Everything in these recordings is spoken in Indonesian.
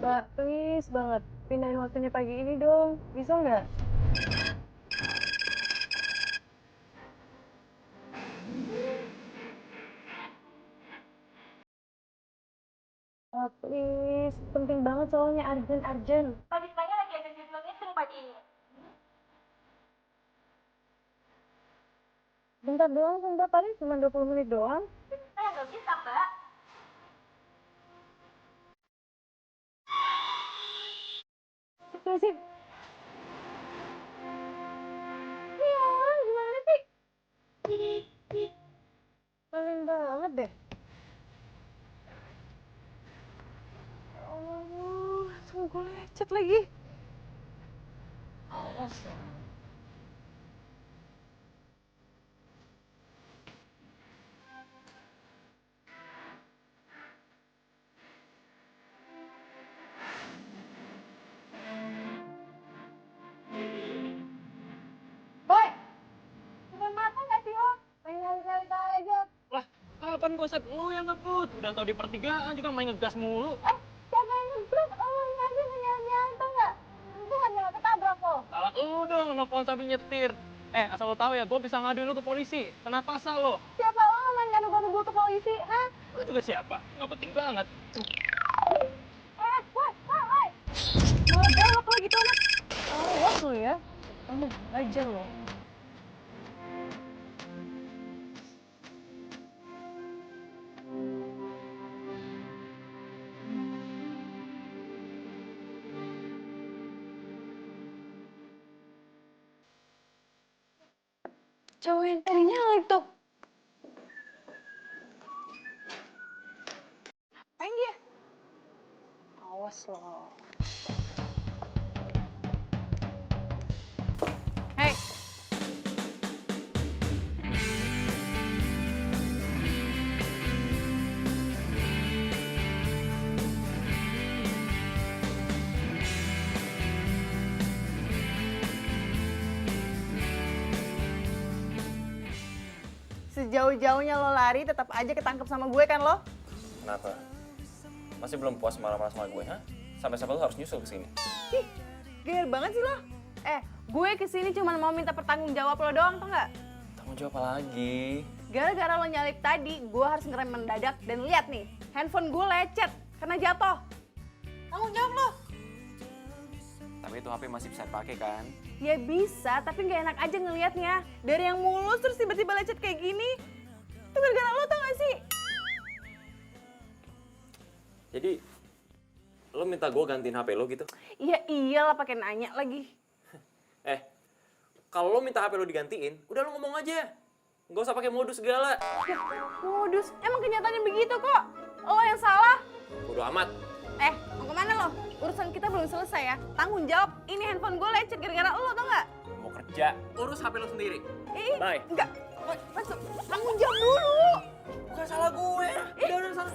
Mbak, please banget. Pindahin waktunya pagi ini dong. Bisa nggak? Please. Penting banget soalnya. Urgent. Pagi-pagi lagi ada jadwal meeting pagi ini. Bentar doang, bentar. Paling cuma 20 menit doang. Saya nggak bisa, Mbak. Sip. Iya, gimana sih? Paling banget deh. Oh, langsung gue lecet lagi. Awas. Boy, udah makan nggak sih lo? Main nyari-nyari aja. Lah, kapan gue set lu yang ngebut? Udah tau di pertigaan juga main ngegas mulu. Siapa yang ngeblok? Oh, ini aja nyari-nyari, tau nggak? Gue nggak nyala ketabrak kok. Salah lu dong nelfon sambil nyetir. Asal lo tahu ya, gue bisa ngaduin lu ke polisi. Kenapa pasal lo? Siapa lo main ngadu-ngadu gue ke polisi, hah? Lu juga siapa? Nggak penting banget. Woi. Mau galak lo gitu amat. Awas lo ya. Kamu ajar lo. Cowok yang tadi nyalek tuh. Apain dia? Awas lo. Hei. Sejauh-jauhnya lo lari, tetap aja ketangkep sama gue kan lo? Kenapa? Masih belum puas marah-marah sama gue, ha? Sampai-sampai lo harus nyusul ke sini. Ih, gair banget sih lo. Gue kesini cuma mau minta pertanggung jawab lo doang, tau nggak? Tanggung jawab apa lagi? Gara-gara lo nyalip tadi, gue harus ngerem mendadak dan lihat nih, handphone gue lecet karena jatuh. Tanggung jawab lo. Tapi itu HP masih bisa dipakai kan? Ya bisa, tapi nggak enak aja ngelihatnya. Dari yang mulus terus tiba-tiba lecet kayak gini. Itu gara-gara lo tau gak sih? Jadi, lo minta gue gantiin HP lo gitu? Iya iyalah pakai nanya lagi. Kalau lo minta HP lo digantiin, udah lo ngomong aja. Nggak usah pakai modus segala. Ya, modus, emang kenyataannya begitu kok. Lo yang salah. Bodo amat. Mau kemana lo? Urusan kita belum selesai ya. Tanggung jawab, ini handphone gue lecet gara-gara lo tau gak? Mau kerja, urus HP lo sendiri. Bye. Enggak. Masuk, tanggung jawab dulu. Bukan salah gue.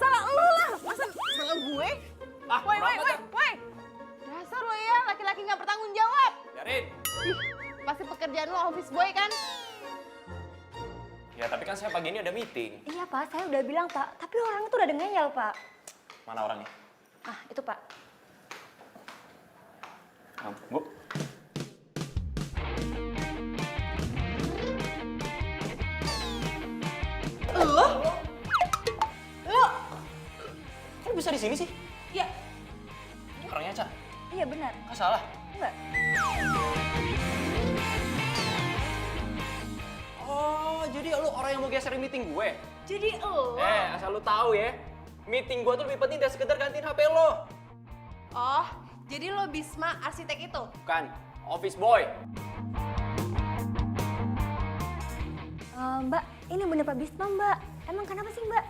Salah lo lah. Masa salah gue? Ah, Woi. berapa Dasar lo ya, laki-laki gak bertanggung jawab. Biarin. Pasti pekerjaan lo office boy kan? Ya, tapi kan saya pagi ini ada meeting. Iya, Pak. Saya udah bilang, Pak. Tapi orang itu udah ada ngeyel, Pak. Mana orangnya? Ah, itu, Pak. Bu. Lo? Kok bisa di sini sih? Ya, Ini orangnya, Ca. Iya, benar. Nggak salah. Enggak. Oh, jadi lu orang yang mau geser meeting gue? jadi lo. Asal lu tahu ya. Meeting gue tuh lebih penting dari sekedar gantiin HP lo. Oh, jadi lo Bisma arsitek itu? Bukan, office boy. Mbak, ini bener Pak Bisma, Mbak. Emang kenapa sih, Mbak?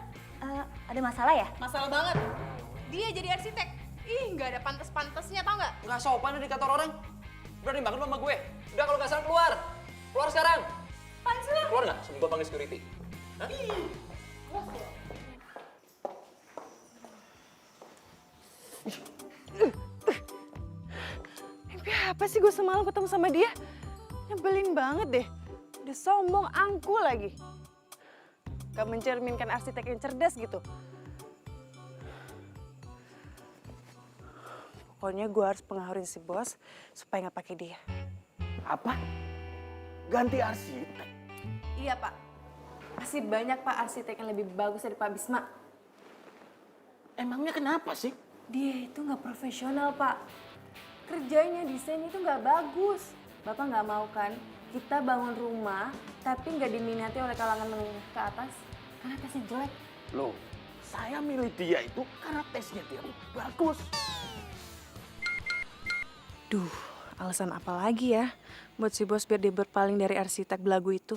Ada masalah ya? Masalah banget. Dia jadi arsitek. Ih, nggak ada pantes-pantesnya, tau nggak? Nggak sopan di kantor orang. Berani banget lo sama gue. Udah kalau nggak salah keluar. Keluar sekarang. Apaan sih lo? Keluar nggak? Sebelum gue panggil security. Hah? Mimpi apa sih gue semalam ketemu sama dia? Nyebelin banget deh. Udah sombong, angku lagi. Gak mencerminkan arsitek yang cerdas gitu. Pokoknya gue harus pengaruhin si bos supaya nggak pakai dia. Apa? Ganti arsitek? Iya Pak, masih banyak Pak arsitek yang lebih bagus dari Pak Bisma. Emangnya kenapa sih? Dia itu nggak profesional Pak. Kerjanya desain itu nggak bagus. Bapak nggak mau kan kita bangun rumah tapi nggak diminati oleh kalangan menengah ke atas karena tesnya jelek. Loh, saya milih dia itu karena tesnya dia bagus. Duh, alasan apa lagi ya buat si bos biar dia berpaling dari arsitek belagu itu?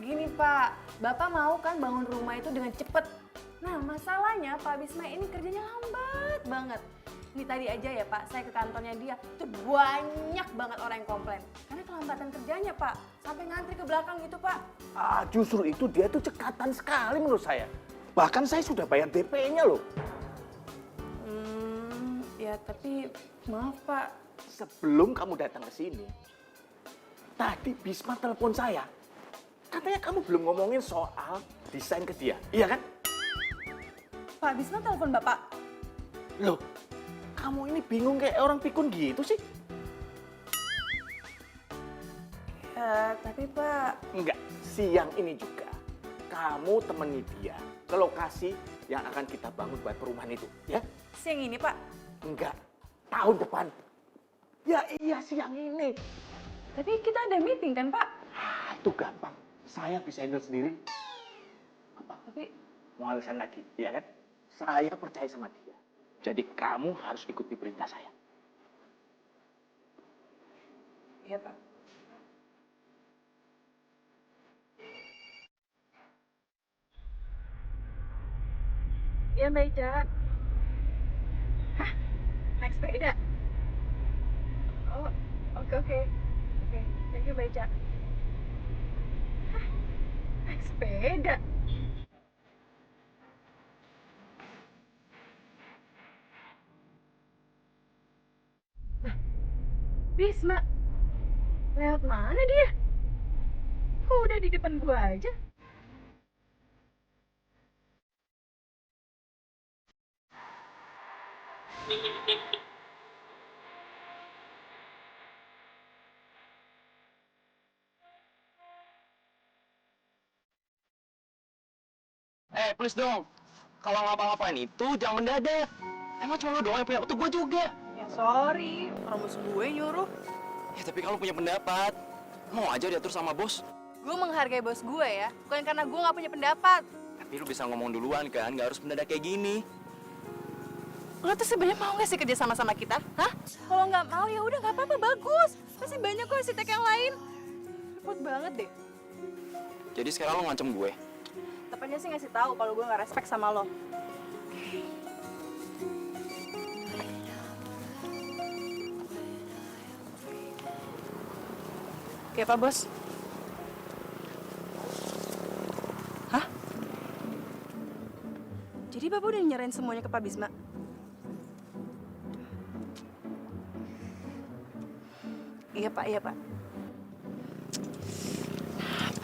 Gini Pak, Bapak mau kan bangun rumah itu dengan cepet. Nah masalahnya Pak Bisma ini kerjanya lambat banget. Ini tadi aja ya Pak, saya ke kantornya dia, tuh banyak banget orang yang komplain. Karena kelambatan kerjanya Pak, sampai ngantri ke belakang gitu Pak. Justru itu dia tuh cekatan sekali menurut saya. Bahkan saya sudah bayar DP-nya loh. Ya tapi maaf Pak. Sebelum kamu datang ke sini, tadi Bisma telepon saya. Katanya kamu belum ngomongin soal desain ke dia, iya kan? Pak Bisma telepon Bapak. Loh, kamu ini bingung kayak orang pikun gitu sih? Tapi Pak... Enggak, siang ini juga kamu temani dia ke lokasi yang akan kita bangun buat perumahan itu, ya? Siang ini Pak. Enggak, tahun depan. Ya iya siang ini. Tapi kita ada meeting kan Pak? Itu gampang, saya bisa handle sendiri. Tapi... Mau alasan lagi, ya kan? Saya percaya sama dia. Jadi kamu harus ikuti perintah saya. Iya Pak. Iya Mbak Ica. Hah? Naik sepeda? Oh, oke. Oke, thank you Mbak Ica. Hah? Naik sepeda? Bisma, lewat mana dia? Kok udah di depan gua aja? Please dong. Kalau ngapa-ngapain itu jangan mendadak. Emang cuma lo doang yang punya waktu, gue juga. Ya sorry, orang bos gue nyuruh. Ya tapi kalau punya pendapat, mau aja diatur sama bos. Gue menghargai bos gue ya, bukan karena gue nggak punya pendapat. Tapi lu bisa ngomong duluan kan, nggak harus mendadak kayak gini. Lo tuh sebenarnya mau nggak sih kerja sama-sama kita? Hah? Kalau nggak mau ya udah nggak apa-apa, bagus. Masih banyak kok arsitek yang lain. Repot banget deh. Jadi sekarang lo ngancem gue. Tepatnya sih ngasih tahu kalau gue nggak respect sama lo. Oke, Pak Bos. Hah? Jadi Bapak udah nyerahin semuanya ke Pak Bisma? Iya, Pak. Iya, Pak.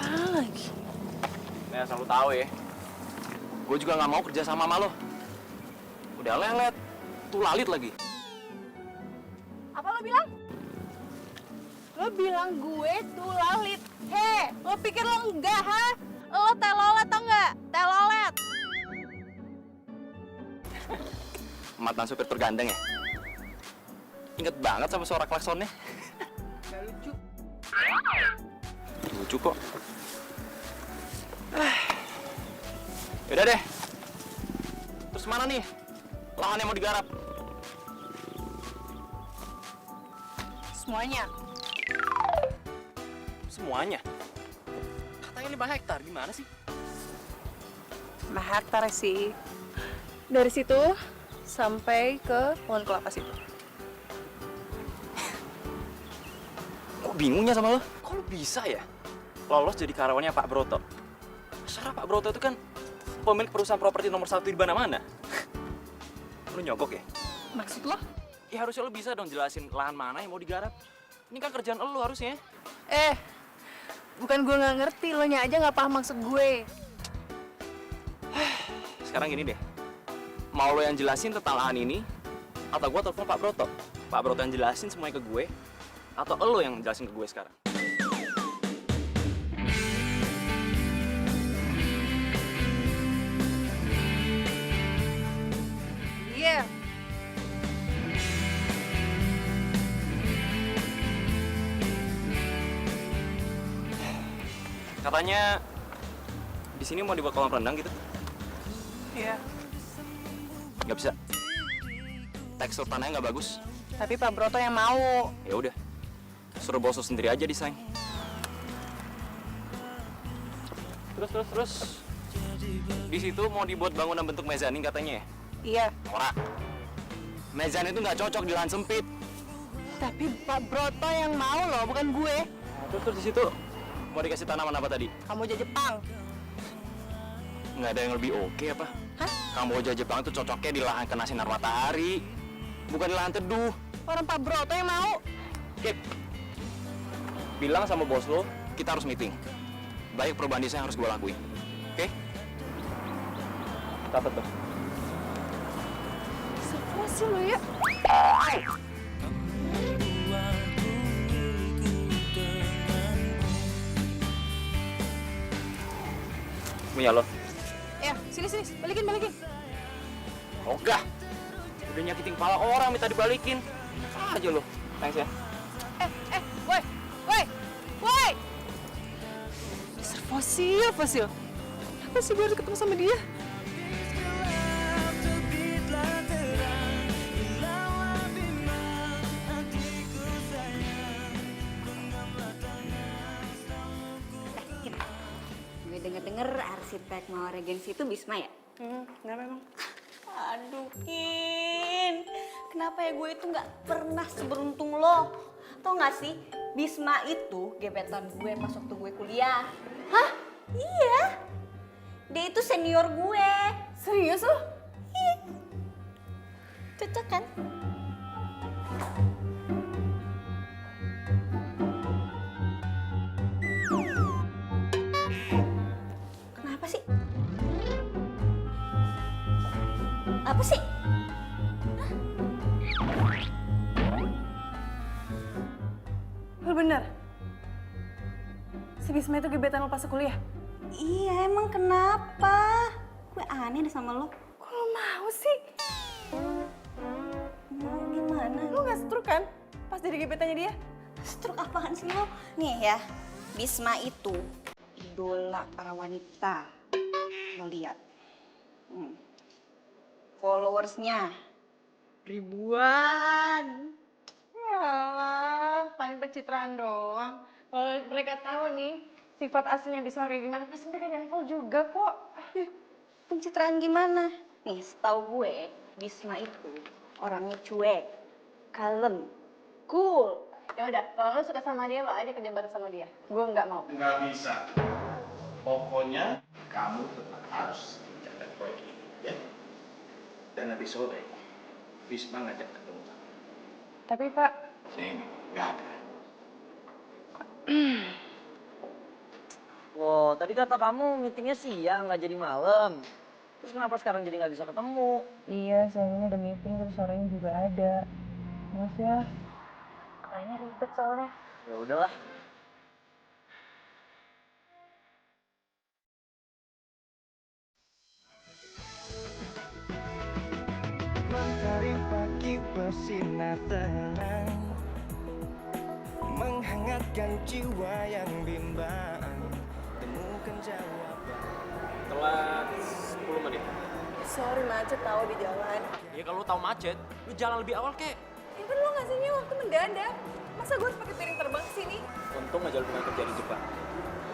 Apa lagi? Nih asal lo tahu ya, gue juga nggak mau kerja sama lo. Udah lelet, tuh lalit lagi. Apa lo bilang? Lo bilang gue tuh lalit. He, lo pikir lo enggak, ha? Lo telolet tau nggak? Telolet. Mantan supir tergandeng ya? Ingat banget sama suara klaksonnya. Gak lucu. Lucu kok. Yaudah deh. Terus mana nih lahan yang mau digarap? Semuanya. Semuanya? Katanya 5 hektar, gimana sih? 5 hektar sih. Dari situ sampai ke pohon kelapa situ. Kok bingungnya sama lo? Kok lo bisa ya lolos jadi karyawannya Pak Broto? Secara Pak Broto itu kan pemilik perusahaan properti nomor 1 di mana-mana. Lo nyogok ya? Maksud lo? Ya harusnya lo bisa dong jelasin lahan mana yang mau digarap. Ini kan kerjaan lo harusnya. Bukan gue nggak ngerti, lo nya aja nggak paham maksud gue. Sekarang gini deh, Mau lo yang jelasin tentang lahan ini, atau gue telepon Pak Broto? Pak Broto yang jelasin semuanya ke gue, atau lo yang jelasin ke gue sekarang? Iya. Katanya di sini mau dibuat kolam renang gitu? Iya. Nggak bisa. Tekstur tanahnya nggak bagus. Tapi Pak Broto yang mau. Ya udah, suruh bos lo sendiri aja desain. Terus. Di situ mau dibuat bangunan bentuk mezanin katanya ya? Iya. Ora. Mezanin itu nggak cocok di lahan sempit. Tapi Pak Broto yang mau loh, bukan gue. Terus di situ mau dikasih tanaman apa tadi? Kamboja Jepang. Nggak ada yang lebih oke apa? Hah? Kamboja Jepang itu cocoknya di lahan kena sinar matahari, bukan di lahan teduh. Orang Pak Broto yang mau. Kip, bilang sama bos lo, kita harus meeting. Banyak perubahan desain yang harus gue lakuin. Oke? Catat tuh. Siapa sih lo ya? Punya lo. Ya, sini, balikin. Ogah. Udah nyakitin kepala orang minta dibalikin. Aja lo. Thanks ya. Woi! Dasar fosil. Kenapa sih gue harus ketemu sama dia? Gue denger-denger arsitek Mawar Regency itu Bisma ya? Kenapa emang? Aduh, Kin. Kenapa ya gue itu nggak pernah seberuntung lo? Tau nggak sih, Bisma itu gebetan gue pas waktu gue kuliah. Hah? Iya. Dia itu senior gue. Serius lo? Iya. Cocok kan? Kenapa sih? Apa sih? Lo bener? Si Bisma itu gebetan lo pas kuliah? Iya, emang kenapa? Gue aneh deh sama lo. Kok lo mau sih? Mau gimana? Lo gak setruk kan pas jadi gebetannya dia? Stroke apaan sih lo? Nih ya, Bisma itu idola para wanita. Lo lihat. Followersnya ribuan. Yalah, paling pencitraan doang. Kalau mereka tahu nih sifat aslinya Bisma kayak gimana, pasti mereka nyangkul juga kok. Pencitraan gimana? Nih, setahu gue, Bisma itu orangnya cuek, kalem, cool. Ya udah, kalau lo suka sama dia, lo aja kerja bareng sama dia. Gue nggak mau. Nggak bisa. Pokoknya kamu tetap harus menjaga proyek ini, ya. Dan nanti sore, Bisma ngajak ketemu kamu. Tapi Pak, Sini, nggak ada. Wow, tadi kata kamu meetingnya siang, nggak jadi malam. Terus kenapa sekarang jadi nggak bisa ketemu? Iya, siangnya ada meeting, terus sorenya juga ada. Maaf ya. Kayaknya ribet soalnya. Ya udahlah. Mentari pagi bersinar terang, menghangatkan jiwa yang bimbang, temukan jawaban. Telat 10 menit. sorry macet tahu di jalan. Ya kalau lu tahu macet, lu jalan lebih awal kek. Ya kan lo ngasihnya waktu mendadak. Masa gue harus pakai piring terbang ke sini? Untung aja lu pernah kerja di Jepang.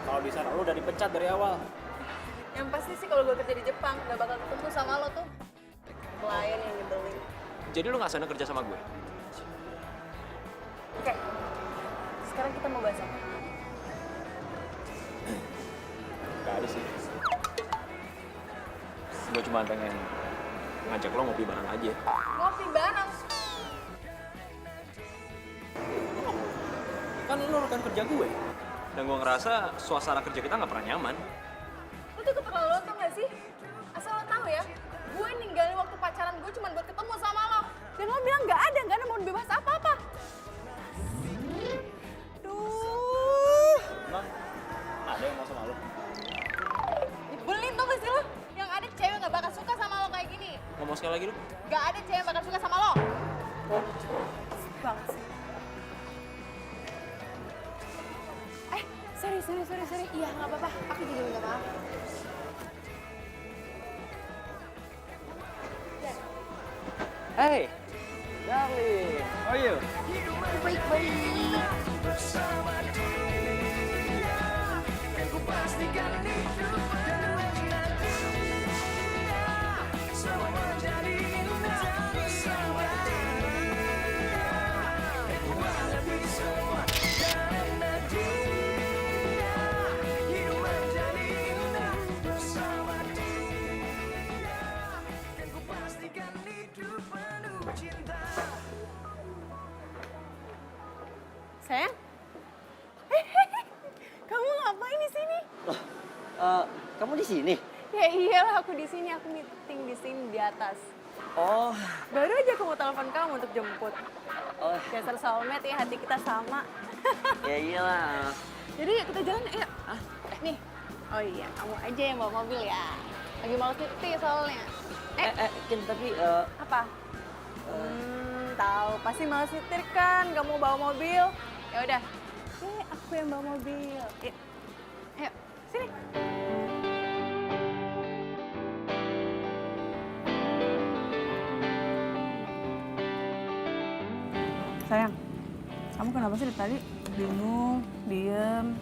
Kalau di sana lu udah dipecat dari awal. Yang pasti sih kalau gue kerja di Jepang, gak bakal ketemu sama lo tuh. Klien yang nyebelin. Jadi lu nggak sana kerja sama gue? Oke, sekarang kita mau bahas apa? Gak ada sih. Gue cuma pengen ngajak lo ngopi bareng aja. Ngopi bareng? Kan lo rekan kerja gue. Dan gue ngerasa suasana kerja kita nggak pernah nyaman. Lo tuh keterlaluan tau gak sih? Asal lo tau ya, gue ninggalin waktu pacaran cuma buat ketemu sama lo. Dan lo bilang nggak ada mau bebas apa-apa. Duh. Emang ada yang mau sama lo? Nyebelin tuh sih lo. Yang ada cewek nggak bakal suka sama lo kayak gini. Ngomong sekali lagi lu? Nggak ada cewek yang bakal suka sama lo. Banget sih. Sorry. Iya, nggak apa-apa. Aku juga minta maaf. Hey, darling, how are you? Sayang? Kamu ngapain di sini? Kamu di sini? Ya iyalah aku di sini, aku meeting di sini di atas. Oh, Baru aja aku mau telepon kamu untuk jemput. oh, Dasar soulmate ya, hati kita sama. ya iyalah. Jadi yuk kita jalan, ayo. Nih. Oh iya, kamu aja yang bawa mobil ya. Lagi males nyetir soalnya. Kin, tapi Apa? Tahu, pasti males nyetir kan, gak mau bawa mobil. Ya udah. Aku yang bawa mobil. Ayo, sini. Sayang, kamu kenapa sih dari tadi bingung, diem,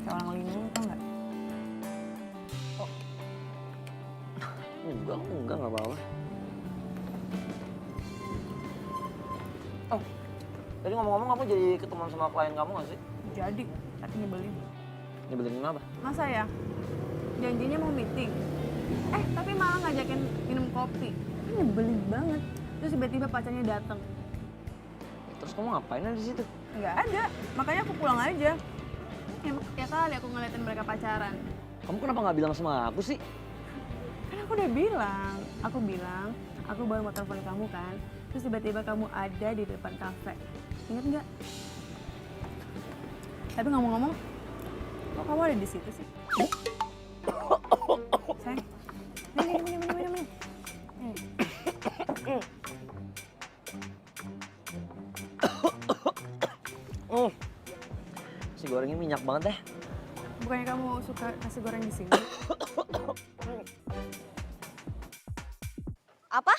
kayak orang linglung, tau nggak? enggak apa-apa. Oh, tadi ngomong-ngomong kamu jadi ketemuan sama klien kamu nggak sih? Jadi, tapi nyebelin. Nyebelin kenapa? Masa ya? Janjinya mau meeting. Tapi malah ngajakin minum kopi. Kan nyebelin banget. Terus tiba-tiba pacarnya datang. Terus kamu ngapain di situ? Nggak ada, makanya aku pulang aja. Ya kali aku ngeliatin mereka pacaran. Kamu kenapa nggak bilang sama aku sih? Kan aku udah bilang, aku baru mau telepon kamu kan. Terus tiba-tiba kamu ada di depan kafe. Ingat nggak? Tapi ngomong-ngomong, kok kamu ada di situ sih? Sayang, minum. Si gorengnya minyak banget deh. Bukannya kamu suka nasi goreng di sini? Apa?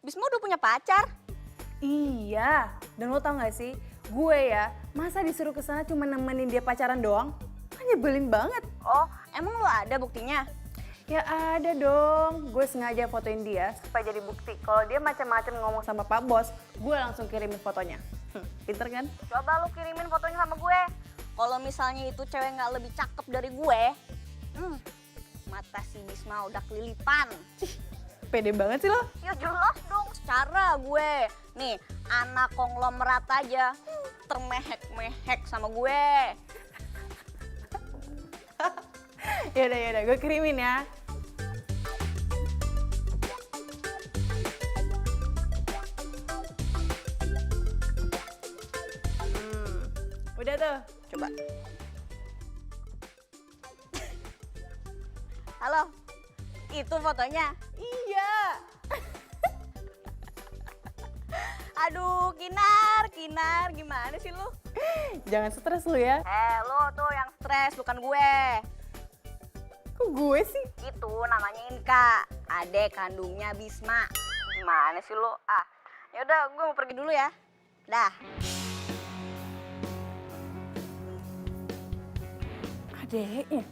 Bisma udah punya pacar? Iya, dan lo tau gak sih, gue ya, masa disuruh ke sana cuma nemenin dia pacaran doang? Kan nyebelin banget. Oh, emang lo ada buktinya? Ya ada dong, gue sengaja fotoin dia supaya jadi bukti. Kalau dia macam-macam ngomong sama Pak Bos, gue langsung kirimin fotonya. Pinter kan? Coba lo kirimin fotonya sama gue. Kalau misalnya itu cewek nggak lebih cakep dari gue, mata si Bisma udah kelilipan. Pede banget sih lo. Ya jelas dong, secara gue. Nih, anak konglomerat aja termehek-mehek sama gue. Yaudah, gue kirimin ya. Udah tuh. Coba. Halo, itu fotonya? Iya. Aduh, Kinar, gimana sih lu? Jangan stres lu ya. Lu tuh yang stres, bukan gue. Kok gue sih? Itu namanya Inka, adek kandungnya Bisma. Gimana sih lu? Yaudah, gue mau pergi dulu ya. Dah. Adeknya.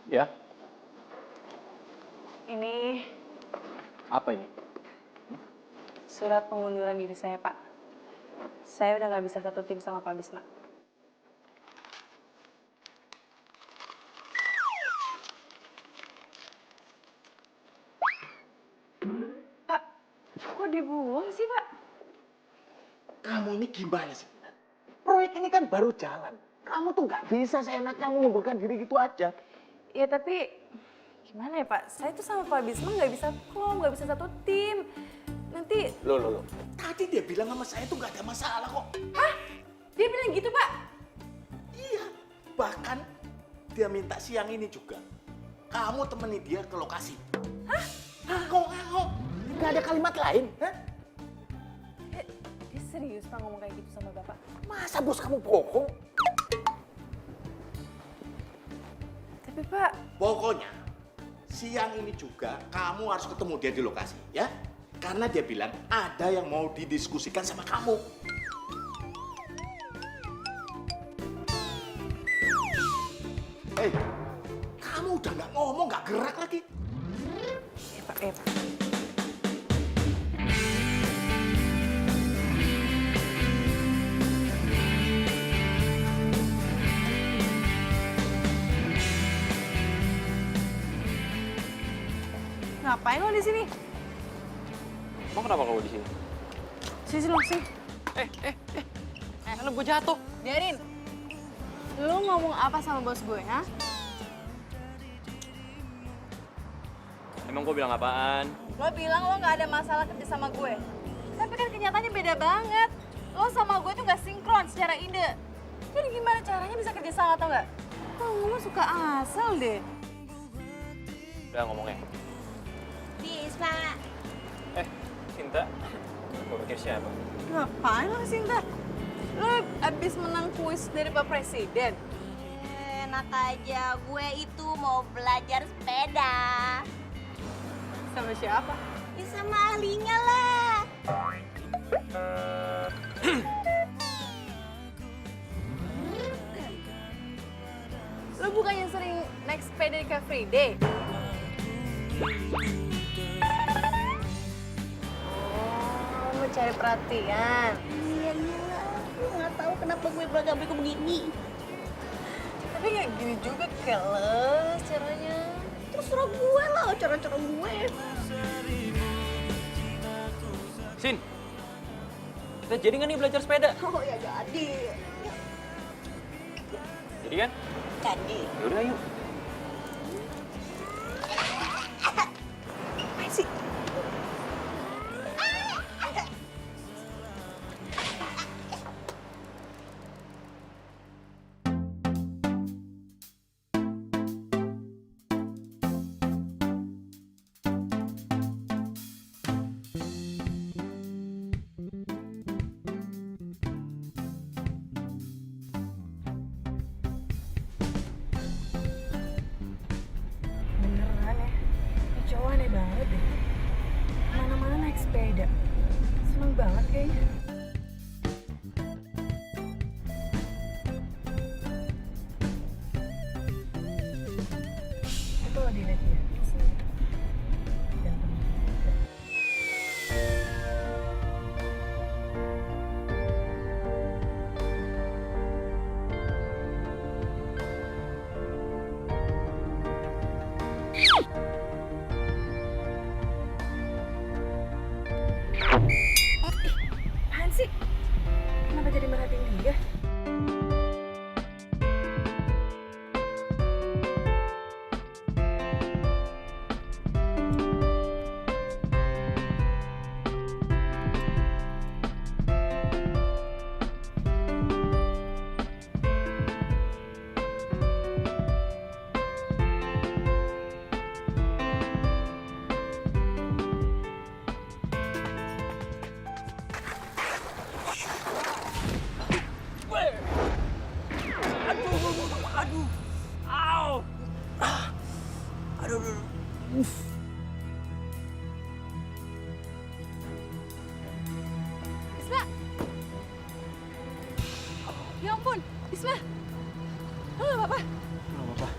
Ya, Ini apa ini? surat pengunduran diri saya, Pak. Saya udah nggak bisa satu tim sama Pak Bisma. Pak, kok dibuang sih, Pak? Kamu ini gimana sih? Proyek ini kan baru jalan. Kamu tuh nggak bisa seenaknya mengundurkan diri gitu aja. Ya tapi gimana ya, Pak? Saya tuh sama Pak Bisma nggak bisa klop, nggak bisa satu tim. Nanti... Loh. Tadi dia bilang sama saya tuh nggak ada masalah kok. Hah? Dia bilang gitu, Pak? Iya. Bahkan dia minta siang ini juga. Kamu temani dia ke lokasi. Hah? Ngomong. Nggak ada kalimat lain. Hah? Dia serius, Pak, ngomong kayak gitu sama Bapak? Masa bos kamu bohong? Tapi, Pak... Pokoknya siang ini juga kamu harus ketemu dia di lokasi, ya? Karena dia bilang ada yang mau didiskusikan sama kamu. Kamu udah nggak ngomong, nggak gerak lagi. Pak. Ngapain lo di sini? Emang kenapa kamu di sini? Sini lo, sini. Helm gue jatuh. Biarin. Lu ngomong apa sama bos gue, ha? Emang gue bilang apaan? Lo bilang lo nggak ada masalah kerja sama gue. Tapi kan kenyataannya beda banget. Lo sama gue tuh nggak sinkron secara ide. Jadi gimana caranya bisa kerja sama atau nggak? Lo suka asal deh. Udah ngomongnya. Bisma. Cinta. Gue pikir siapa? Ngapain lo Sinta? Lo abis menang kuis dari Pak Presiden. Enak aja, gue itu mau belajar sepeda. Sama siapa? Ya sama ahlinya lah. Lo bukannya sering naik sepeda di Car Free Day? Oh, mau cari perhatian. Iya. Gue nggak tahu kenapa gue beragam-beragam begini. Tapi nggak gini juga keles caranya. Terserah gue lah, cara-cara gue. Sin, kita jadi nggak nih belajar sepeda? Oh ya jadi. Jadi kan? Jadi. Yaudah yuk. Apa sih? Beneran ya? Ini cowok aneh banget deh. Mana-mana naik sepeda. Seneng banget kayaknya. Tapi kalau dilihat ya, sih ganteng juga. Apaan sih? Kenapa jadi merhatiin dia? Bisma! Ya ampun, Bisma! Lo gak apa-apa? Gak apa-apa.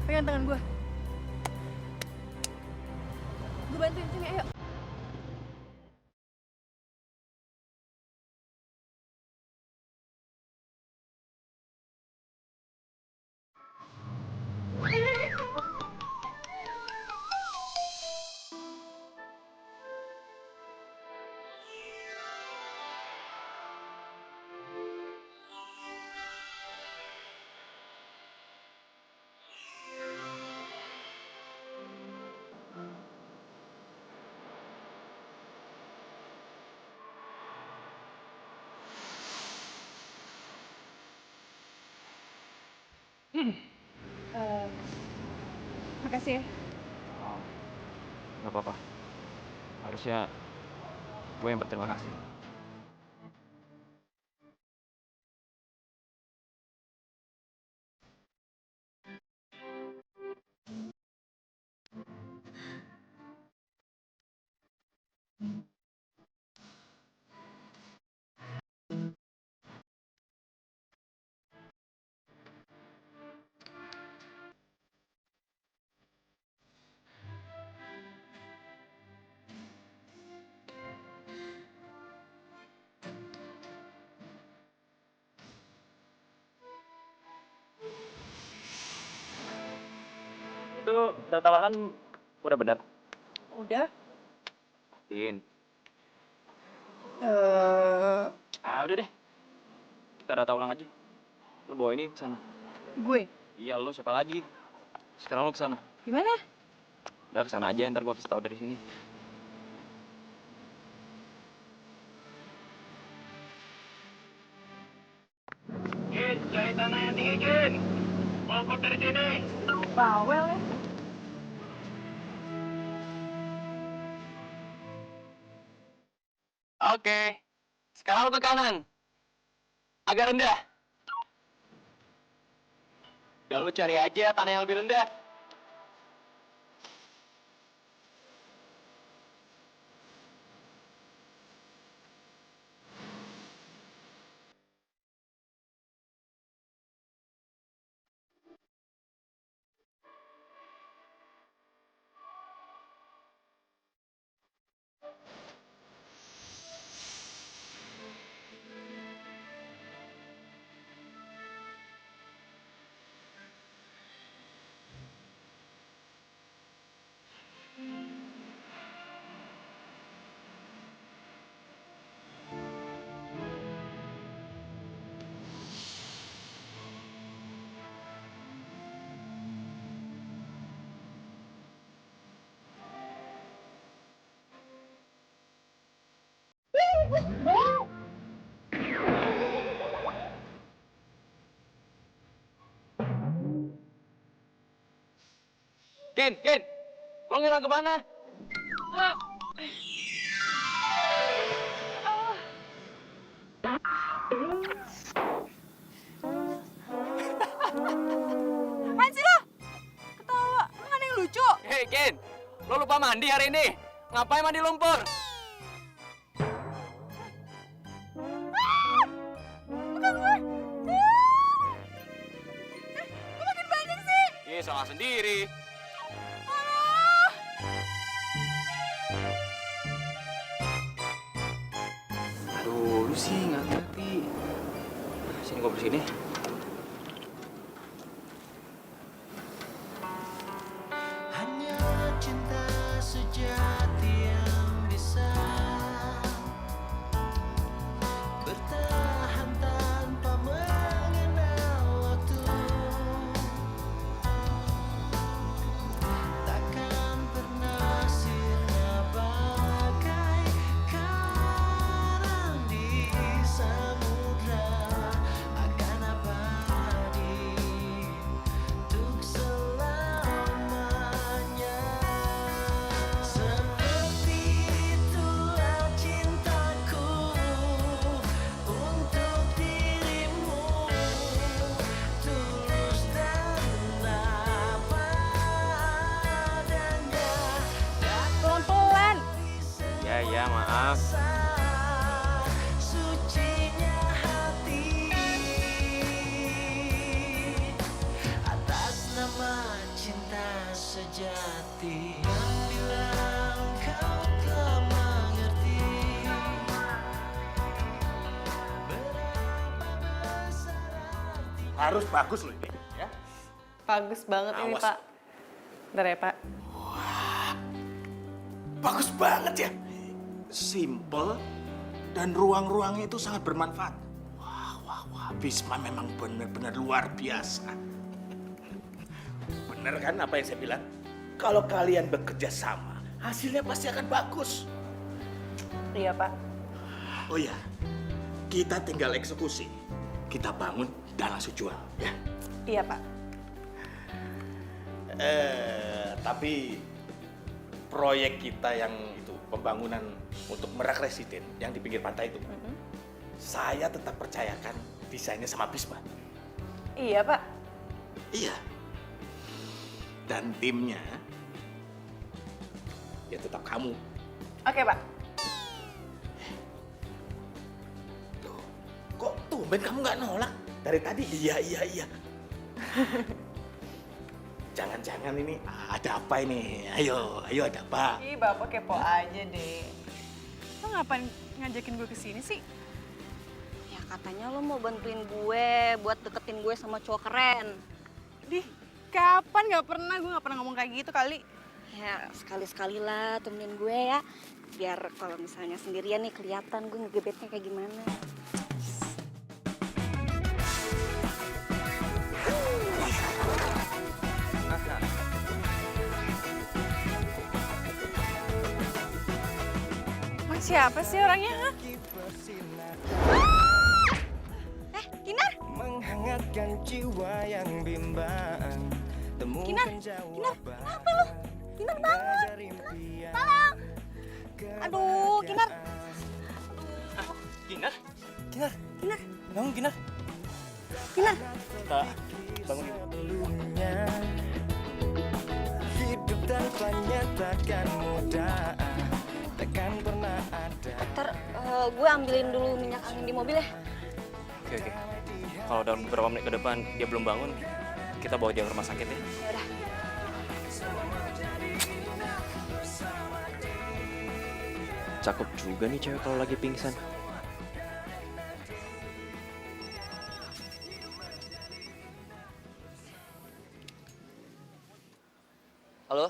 Pegang tangan gue. Gue bantuin sini, ayo. Makasih ya. Nggak apa-apa. Harusnya gue yang berterima kasih. Itu data kan udah benar. Udah. Din. Udah deh. Kita data ulang aja. Lu bawa ini ke sana. Gue? Iya, lu siapa lagi? Sekarang lu ke sana. Gimana? Udah ke sana aja, ntar gua kasih tahu dari sini. Jin, cari tanah yang tinggi, Jin. Bongkar dari sini. Bawel ya. Oke. Sekarang lu ke kanan. Agak rendah. Udah lu cari aja tanah yang lebih rendah. Ken, lo ngira kemana? Apaan sih lo? Ketawa, emang ada yang lucu? Hei Ken, lo lupa mandi hari ini? Ngapain mandi lumpur? Bukan gue. Kok makin banyak sih? Iya, salah sendiri. Aduh, lu sih nggak ngerti. Sini gue bersini. Hanya cinta sejati yang bisa bertahan tanpa mengenal waktu. Takkan pernah sirna bagai karang di samudra, akan abadi untuk selamanya. Seperti itulah cintaku untuk dirimu, tulus dan padanya. Pelan-pelan. Ya, maaf. Sucinya hati atas nama cinta sejati yang bila kau telah mengerti berapa besar arti. Harus bagus loh ini, ya. Bagus banget ini, Awas. Pak. Bentar ya, Pak. Bagus banget ya. Simple dan ruang-ruangnya itu sangat bermanfaat. Wah, Bisma memang benar-benar luar biasa. Bener kan apa yang saya bilang? Kalau kalian bekerja sama, hasilnya pasti akan bagus. Iya, Pak. Oh ya, kita tinggal eksekusi. Kita bangun dan langsung jual, ya. Iya, Pak. Tapi proyek kita yang itu pembangunan untuk Merak Residen yang di pinggir pantai itu, saya tetap percayakan desainnya sama Bisma. Iya, Pak. Iya. Dan timnya ya tetap kamu. Oke, Pak. Loh, kok tumben kamu nggak nolak? Dari tadi iya. Jangan-jangan ini ada apa ini? Ayo ada apa? Ih, Bapak kepo aja deh. Lo ngapain ngajakin gue kesini sih? Ya katanya lo mau bantuin gue buat deketin gue sama cowok keren. Dih, kapan? Gue gak pernah ngomong kayak gitu kali. Ya sekali-sekali lah temenin gue ya. Biar kalau misalnya sendirian nih kelihatan gue ngegebetnya kayak gimana. Mas siapa sih orangnya? Hah? Kinar? Menghangatkan jiwa yang bimbang. Kinar? Kenapa lo? Kinar bangun! Tolong! Aduh, Kinar! Kinar? Kinar! Bangun, Kinar. Kinar! Kak, bangun. Sebelumnya hidup tanpanya takkan mudah, takkan pernah ada. Ntar gue ambilin dulu minyak angin di mobil ya. Oke. Kalau dalam beberapa menit ke depan dia belum bangun, kita bawa dia ke rumah sakit ya. Yaudah. Cakep juga nih cewek kalau lagi pingsan. Halo?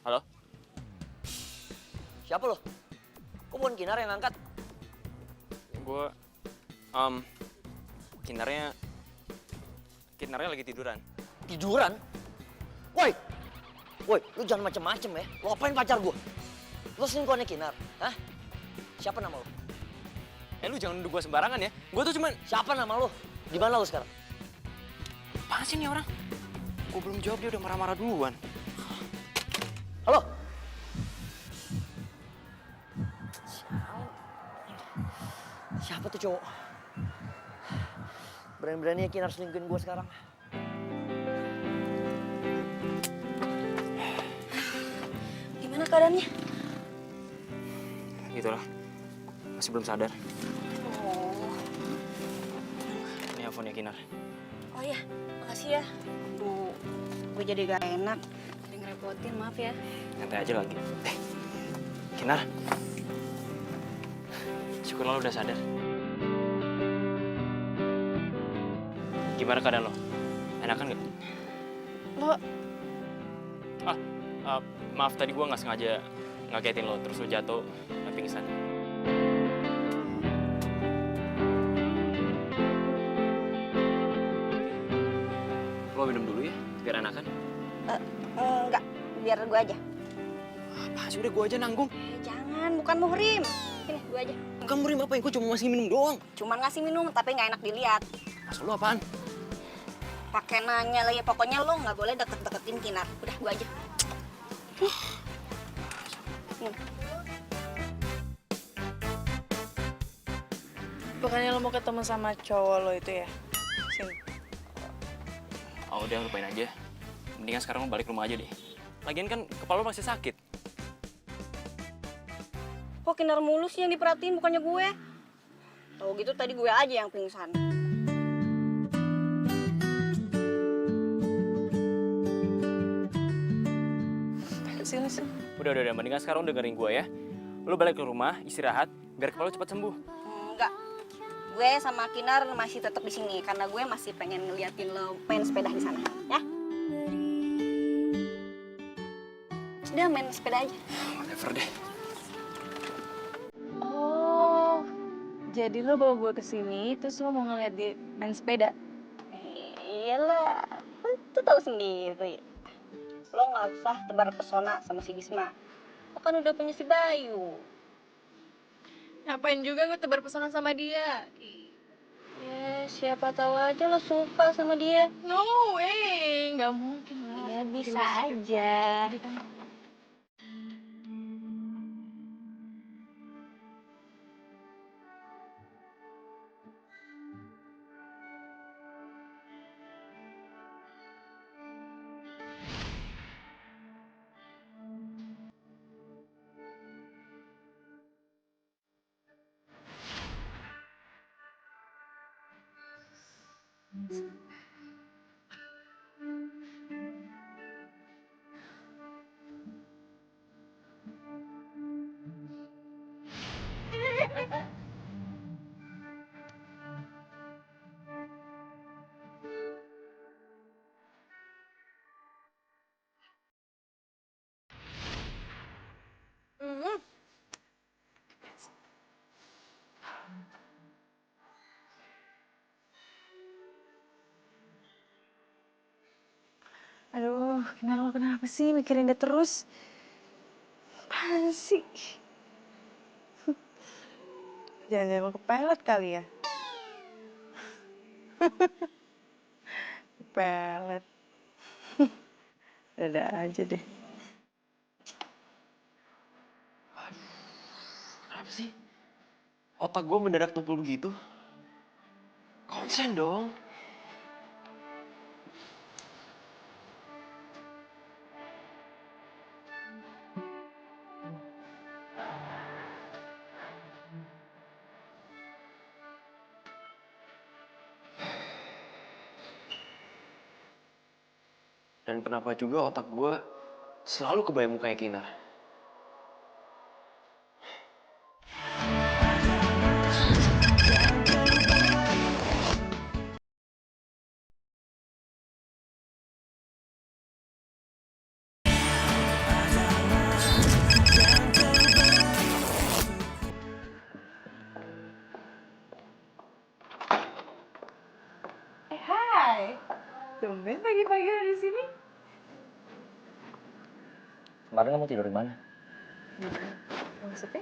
Halo? Siapa lo? Kok bukan Kinar yang angkat? Gue, Kinarnya lagi tiduran. Tiduran? Woi! Woi, lu jangan macem-macem ya. Lo apain pacar gue? Lo selingkuhannya Kinar? Hah? Siapa nama lo? Lu jangan nuduh gue sembarangan ya. Gue tuh cuman... Siapa nama lo? Di mana lo sekarang? Apaan sih nih orang? Gue belum jawab dia udah marah-marah duluan. Halo? Siapa tuh cowok? Berani-beraninya Kinar selingkuhin gue sekarang. Gimana keadaannya? Gitulah. Masih belum sadar. Oh. Ini handphonenya Kinar. Oh iya, makasih ya. Duh, gue jadi gak enak. Jadi ngerepotin, maaf ya. Nyantai aja lagi. Kinar. Syukurlah lo udah sadar. Gimana keadaan lo? Enakan nggak? Lo Maaf tadi gue nggak sengaja ngagetin lo, terus lo jatuh dan pingsan. Lo minum dulu ya, biar enakan. Enggak, biar gue aja. Apa sih, udah gue aja nanggung. Jangan, bukan muhrim. Sini, gue aja. Kamu rim apa? Gue cuma masih minum doang. Cuman ngasih minum, tapi nggak enak dilihat. Maksud lo apaan? Pakai nanya lagi, pokoknya lo nggak boleh deket-deketin Kinar. Udah, gue aja. bukannya lo mau ketemu sama cowok lo itu ya? Sini. Oh udah, lupain aja. Mendingan sekarang lo balik rumah aja deh. Lagian kan kepala lo masih sakit. Kok Kinar mulu sih yang diperhatiin, bukannya gue? Tahu gitu tadi gue aja yang pingsan. Sini. Udah, mendingan sekarang dengerin gue ya. Lo balik ke rumah, istirahat, biar kepala lo cepat sembuh. Enggak. Gue sama Kinar masih tetap di sini karena gue masih pengen ngeliatin lo main sepeda di sana, ya. Udah main sepeda aja. Whatever deh. Oh, jadi lo bawa gue ke sini terus lo mau ngeliat dia main sepeda? Iyalah, lo tuh tahu sendiri. Lo nggak usah tebar pesona sama si Bisma. Lo kan udah punya si Bayu. Ngapain juga gue tebar pesona sama dia? Ya, siapa tahu aja lo suka sama dia. No way, nggak mungkin lah. Ya, Ya bisa aja. Aduh, kenapa sih mikirin dia terus? Apaan sih? Jangan-jangan mau kepelet kali ya? Kepelet. Ada aja deh. Kenapa sih? Otak gue mendadak tumpul begitu. Konsen dong. Dan kenapa juga otak gue selalu kebayang mukanya Kinar. Hai. Tumben pagi-pagi ada di sini. Kemarin kamu tidur di mana? Maksudnya?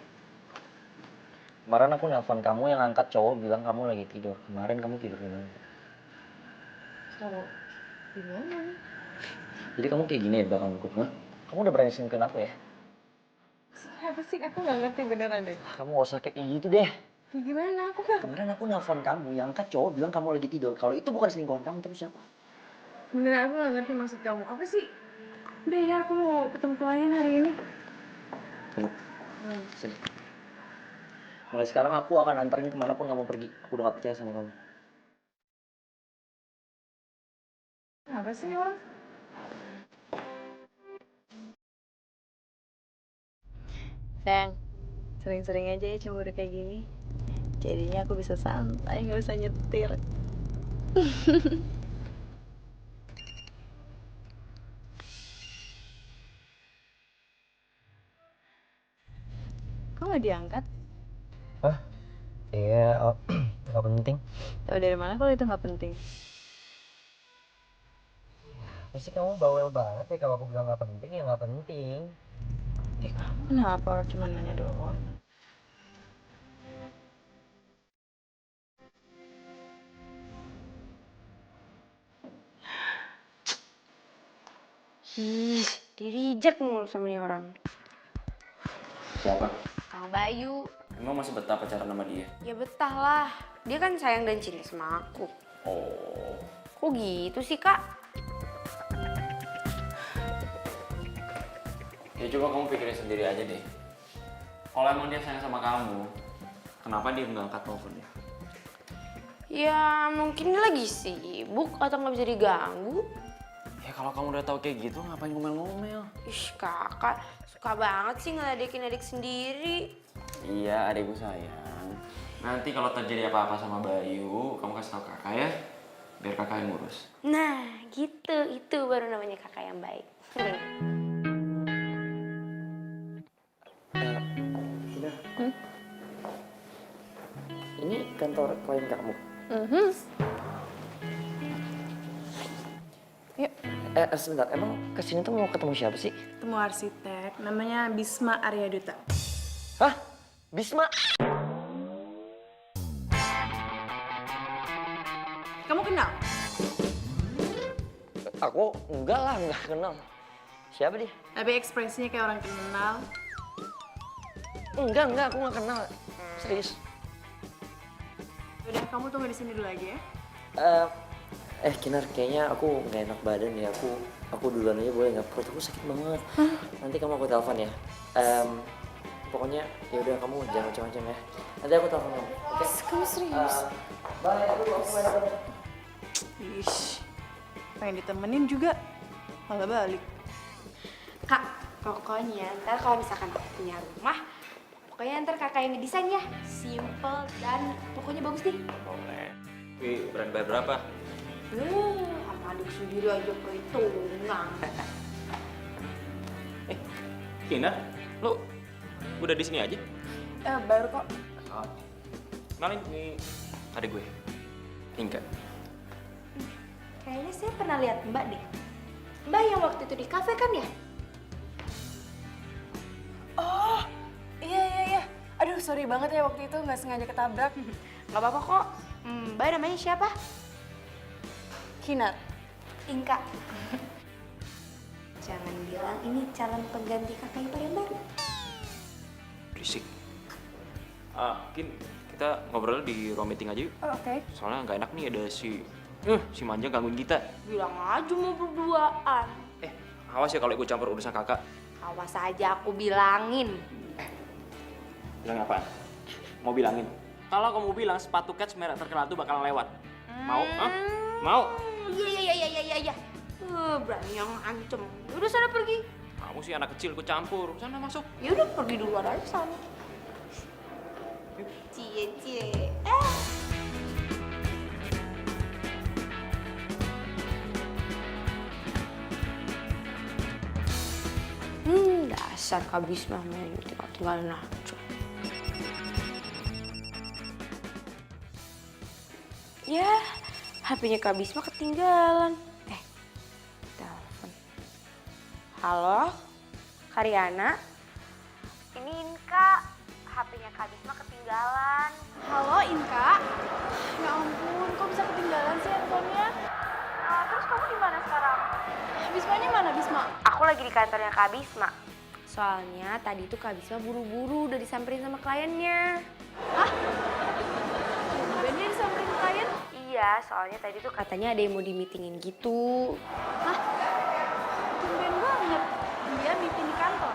Kemarin aku nelpon kamu yang angkat cowok bilang kamu lagi tidur. Kemarin kamu tidur di mana? Cowok di mana? Jadi kamu kayak gini ya belakang aku, ha? Kamu udah berani selingkuhin aku ya? Apa sih? Aku nggak ngerti beneran deh. Kamu gak usah kayak gitu deh. Gimana? Aku nggak. Kemarin aku nelpon kamu yang angkat cowok bilang kamu lagi tidur. Kalau itu bukan selingkuhan kamu, terus siapa? Beneran aku nggak ngerti maksud kamu. Apa sih? Udah ya, aku mau ketemu klien hari ini. Tunggu. Sini. Mulai sekarang aku akan anterin kemanapun kamu pergi. Aku udah gak percaya sama kamu. Apa sih orang? Sayang, sering-sering aja ya cemburu kayak gini. Jadinya aku bisa santai, nggak usah nyetir. Kok nggak diangkat? Hah? Iya, oh, gak penting. Tahu dari mana kalau itu nggak penting? Pasti kamu bawel banget ya kalau aku bilang gak penting, ya gak penting. Kenapa? Orang cuma nanya doang. Ih, di-reject mulu sama nih orang. Siapa? Kang Bayu. Emang masih betah pacaran sama dia? Ya betah lah. Dia kan sayang dan cinta sama aku. Oh. Kok gitu sih, Kak? Ya coba kamu pikirin sendiri aja deh. Kalau emang dia sayang sama kamu, kenapa dia nggak angkat teleponnya? Ya mungkin dia lagi sibuk atau nggak bisa diganggu. Ya kalau kamu udah tahu kayak gitu, ngapain ngomel-ngomel? Ih, kakak suka banget sih ngeledekin adik sendiri. Iya, adikku sayang. Nanti kalau terjadi apa-apa sama Bayu, kamu kasih tahu kakak ya, biar kakak yang ngurus. Nah, gitu. Itu baru namanya kakak yang baik. Tina. Ini kantor klien kamu? Yuk. Sebentar, emang kesini tuh mau ketemu siapa sih? Ketemu arsitek, namanya Bisma Aryaduta. Hah? Bisma? Kamu kenal? Aku Kok enggak lah, enggak kenal. Siapa dia? Tapi ekspresinya kayak orang kenal. Enggak, aku nggak kenal. Serius. Udah, kamu tunggu di sini dulu aja ya. Kinar, kayaknya aku nggak enak badan ya. Aku duluan aja boleh nggak? Perut aku sakit banget. Nanti kamu aku telepon ya. Pokoknya ya udah kamu jangan macam-macam ya. Nanti aku telepon kamu. Oke? Kamu serius? Bye. Aku nggak enak badan. Ish, pengen ditemenin juga, malah balik. Kak, pokoknya ntar kalau misalkan aku punya rumah, pokoknya ntar kakak yang ngedesain ya. Simple dan pokoknya bagus deh. Boleh. Wih, berani bayar berapa? Sama adik sendiri aja perhitungan. Kinar, lu udah di sini aja? Baru kok. Kenalin, ini adik gue. Inka. Kayaknya saya pernah lihat Mbak deh. Mbak yang waktu itu di kafe kan ya? Oh, iya. Aduh, sorry banget ya waktu itu nggak sengaja ketabrak. Gak apa-apa kok. Mbak namanya siapa? Kinar. Inka. Jangan bilang ini calon pengganti kakak ipar yang baru. Berisik. Kin, kita ngobrol di ruang meeting aja yuk. Oh, oke. Soalnya nggak enak nih ada si Manja gangguin kita. Bilang aja mau berduaan. Awas ya kalau ikut campur urusan kakak. Awas aja aku bilangin. Bilang apaan? Mau bilangin? Kalau kamu bilang sepatu Keds merek terkenal itu bakalan lewat. Mau? Hah? Mau? Iya. Berani yang ancem. Udah sana pergi. Kamu sih anak kecil ikut campur. Sana masuk. Ya udah pergi duluan aja sana. Cie. Dasar Kak Bisma main tinggal-tinggalin aja. Ya, HP-nya Kak Bisma ketinggalan. Telepon. Halo, Karyana? Ini Inka, HP-nya Kak Bisma ketinggalan. Halo Inka. Ya ampun, kok bisa ketinggalan sih handphonenya? Terus kamu di mana sekarang? Bismanya mana Bisma? Aku lagi di kantornya Kak Bisma. Soalnya tadi tuh Kak Bisma buru-buru udah disamperin sama kliennya. Hah? Bennya disamperin klien? Iya, soalnya tadi tuh katanya ada yang mau di-meetingin gitu. Hah? Tumben banget. Dia meeting di kantor.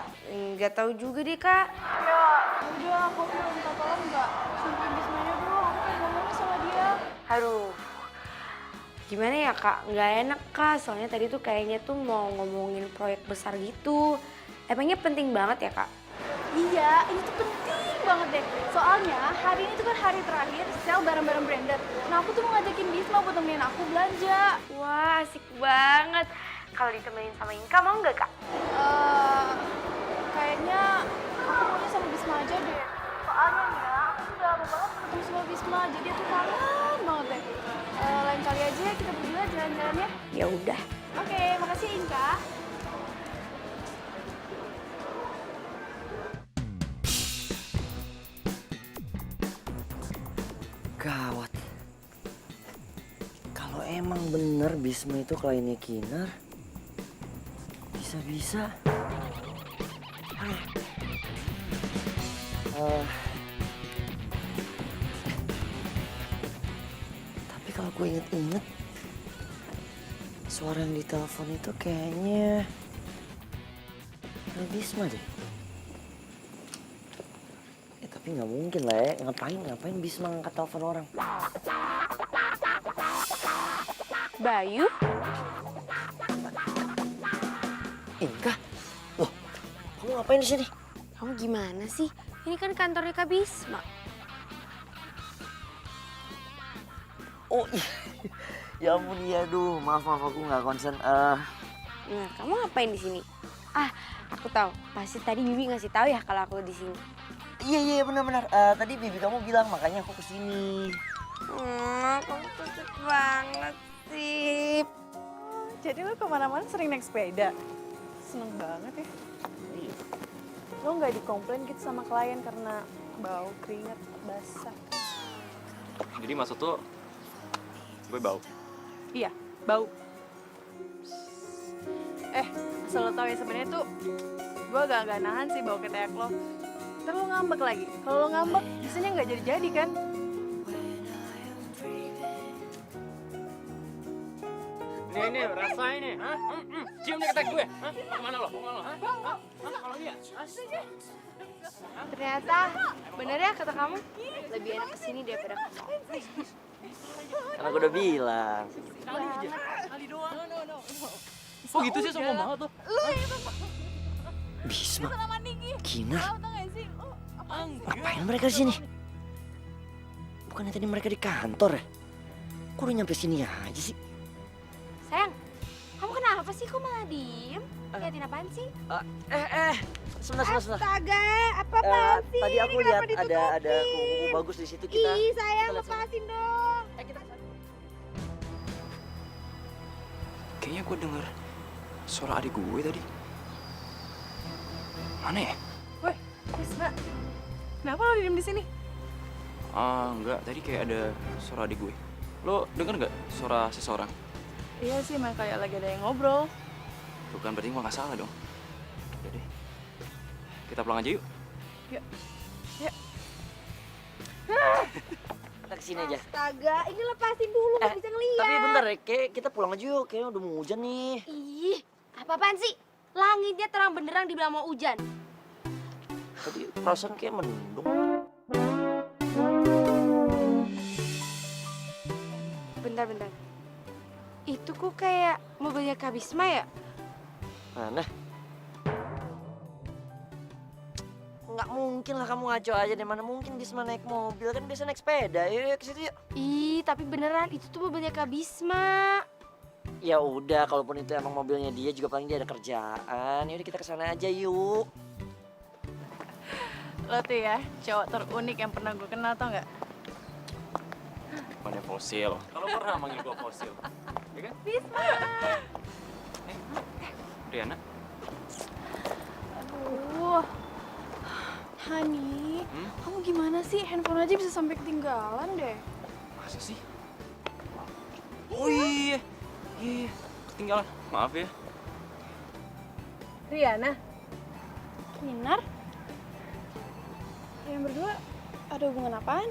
Nggak tahu juga deh, Kak. Ya udah, aku minta tolong nggak? Sampai Bismanya dulu, aku pengen ngomongin sama dia. Aduh, gimana ya, Kak? Nggak enak, Kak. Soalnya tadi tuh kayaknya tuh mau ngomongin proyek besar gitu. Emangnya penting banget ya, Kak? Iya, ini tuh penting banget deh. Soalnya hari ini tuh kan hari terakhir sel barang-barang branded. Nah aku tuh mau ngajakin Bisma buat nemenin aku belanja. Wah, asik banget. Kalau ditemenin sama Inka mau nggak, Kak? Kayaknya aku maunya sama Bisma aja deh. Soalnya nih ya, aku udah lama banget ketemu sama Bisma, jadi aku kangen banget deh. Lain kali aja ya kita berdua jalan-jalan ya. Ya udah. Oke, makasih Inka. Gawat. Kalau emang bener Bisma itu kliennya Kinar, bisa-bisa. Tapi kalau gue inget-inget, suara yang ditelepon itu kayaknya Bisma deh. Tapi nggak mungkin lah ya, ngapain Bisma ngangkat telepon orang? Bayu? Inka? Loh, kamu ngapain di sini? Kamu gimana sih? Ini kan kantornya Kak Bisma. Oh iya, ya ampun iya, aduh maaf aku nggak konsen. Nah, kamu ngapain di sini? Aku tahu. Pasti tadi Bibi ngasih tahu ya kalau aku di sini. Iya benar. Tadi bibi kamu bilang makanya aku kesini. Kamu kocak banget sih. Jadi lo kemana-mana sering naik sepeda? Seneng banget ya. Lo nggak dikomplain gitu sama klien karena bau keringat basah? Jadi maksud tuh gue bau? Iya, bau. Asal lo tau ya sebenarnya tuh gue agak nahan sih bawa ke teak lo. Ntar lo ngambek lagi. Kalau lo ngambek, biasanya nggak jadi-jadi kan? Nih, rasain nih. Hah? Cium nih ketek gue. Hah? Mau kemana lo? Hah? Kalau dia? Ternyata bener ya kata kamu, lebih enak kesini daripada ke mall. Kan aku udah bilang. Kali doang. Kok gitu sih sombong banget tuh? Bisma, Sama Niki. Kinar, Tahu tau gak sih? Lo ngapain mereka di sini? Bukannya tadi mereka di kantor ya? Kok udah nyampe sini aja sih? Sayang, kamu kenapa sih? Kok malah diem? Liatin apaan sih? Sebentar. Astaga, apa-apaan sih? Tadi aku Ini lihat kenapa ada kuku bagus di situ kita. Ih, sayang, kita lihat sama. lepasin dong. Kayaknya gue denger suara adik gue tadi. Mana ya? Woi, Bisma. Kenapa lo diem di sini? Enggak. Tadi kayak ada suara adik gue. Lo denger nggak suara seseorang? Iya sih, emang kayak lagi ada yang ngobrol. Tuh kan berarti gue nggak salah dong. Udah deh. Kita pulang aja yuk. Yuk. Kita kesini aja. Astaga, ini lepasin dulu, nggak bisa ngeliat. Tapi bentar ya, kayak kita pulang aja yuk. Kayaknya udah mau hujan nih. Ih, apa-apaan sih? Langitnya terang benderang dibilang mau hujan. Tadi perasaan kayak mendung. Bentar. Itu kok kayak mobilnya Kak Bisma ya? Mana? Nggak mungkin lah kamu ngaco aja deh. Mana mungkin Bisma naik mobil, kan biasa naik sepeda. Yuk ke situ yuk. Ih, tapi beneran itu tuh mobilnya Kak Bisma. Ya udah, kalaupun itu emang mobilnya dia juga paling dia ada kerjaan. Yaudah kita kesana aja yuk. Lo tuh ya, cowok terunik yang pernah gue kenal, tau nggak? Mana fosil? Kalau pernah manggil gue fosil, ya kan? Bisma. Riana, Aduh. Hani, kamu gimana sih? Handphone aja bisa sampai ketinggalan deh. masa sih? Oh iya, ketinggalan. Maaf ya. Riana. Kinar? Kalian berdua ada hubungan apaan?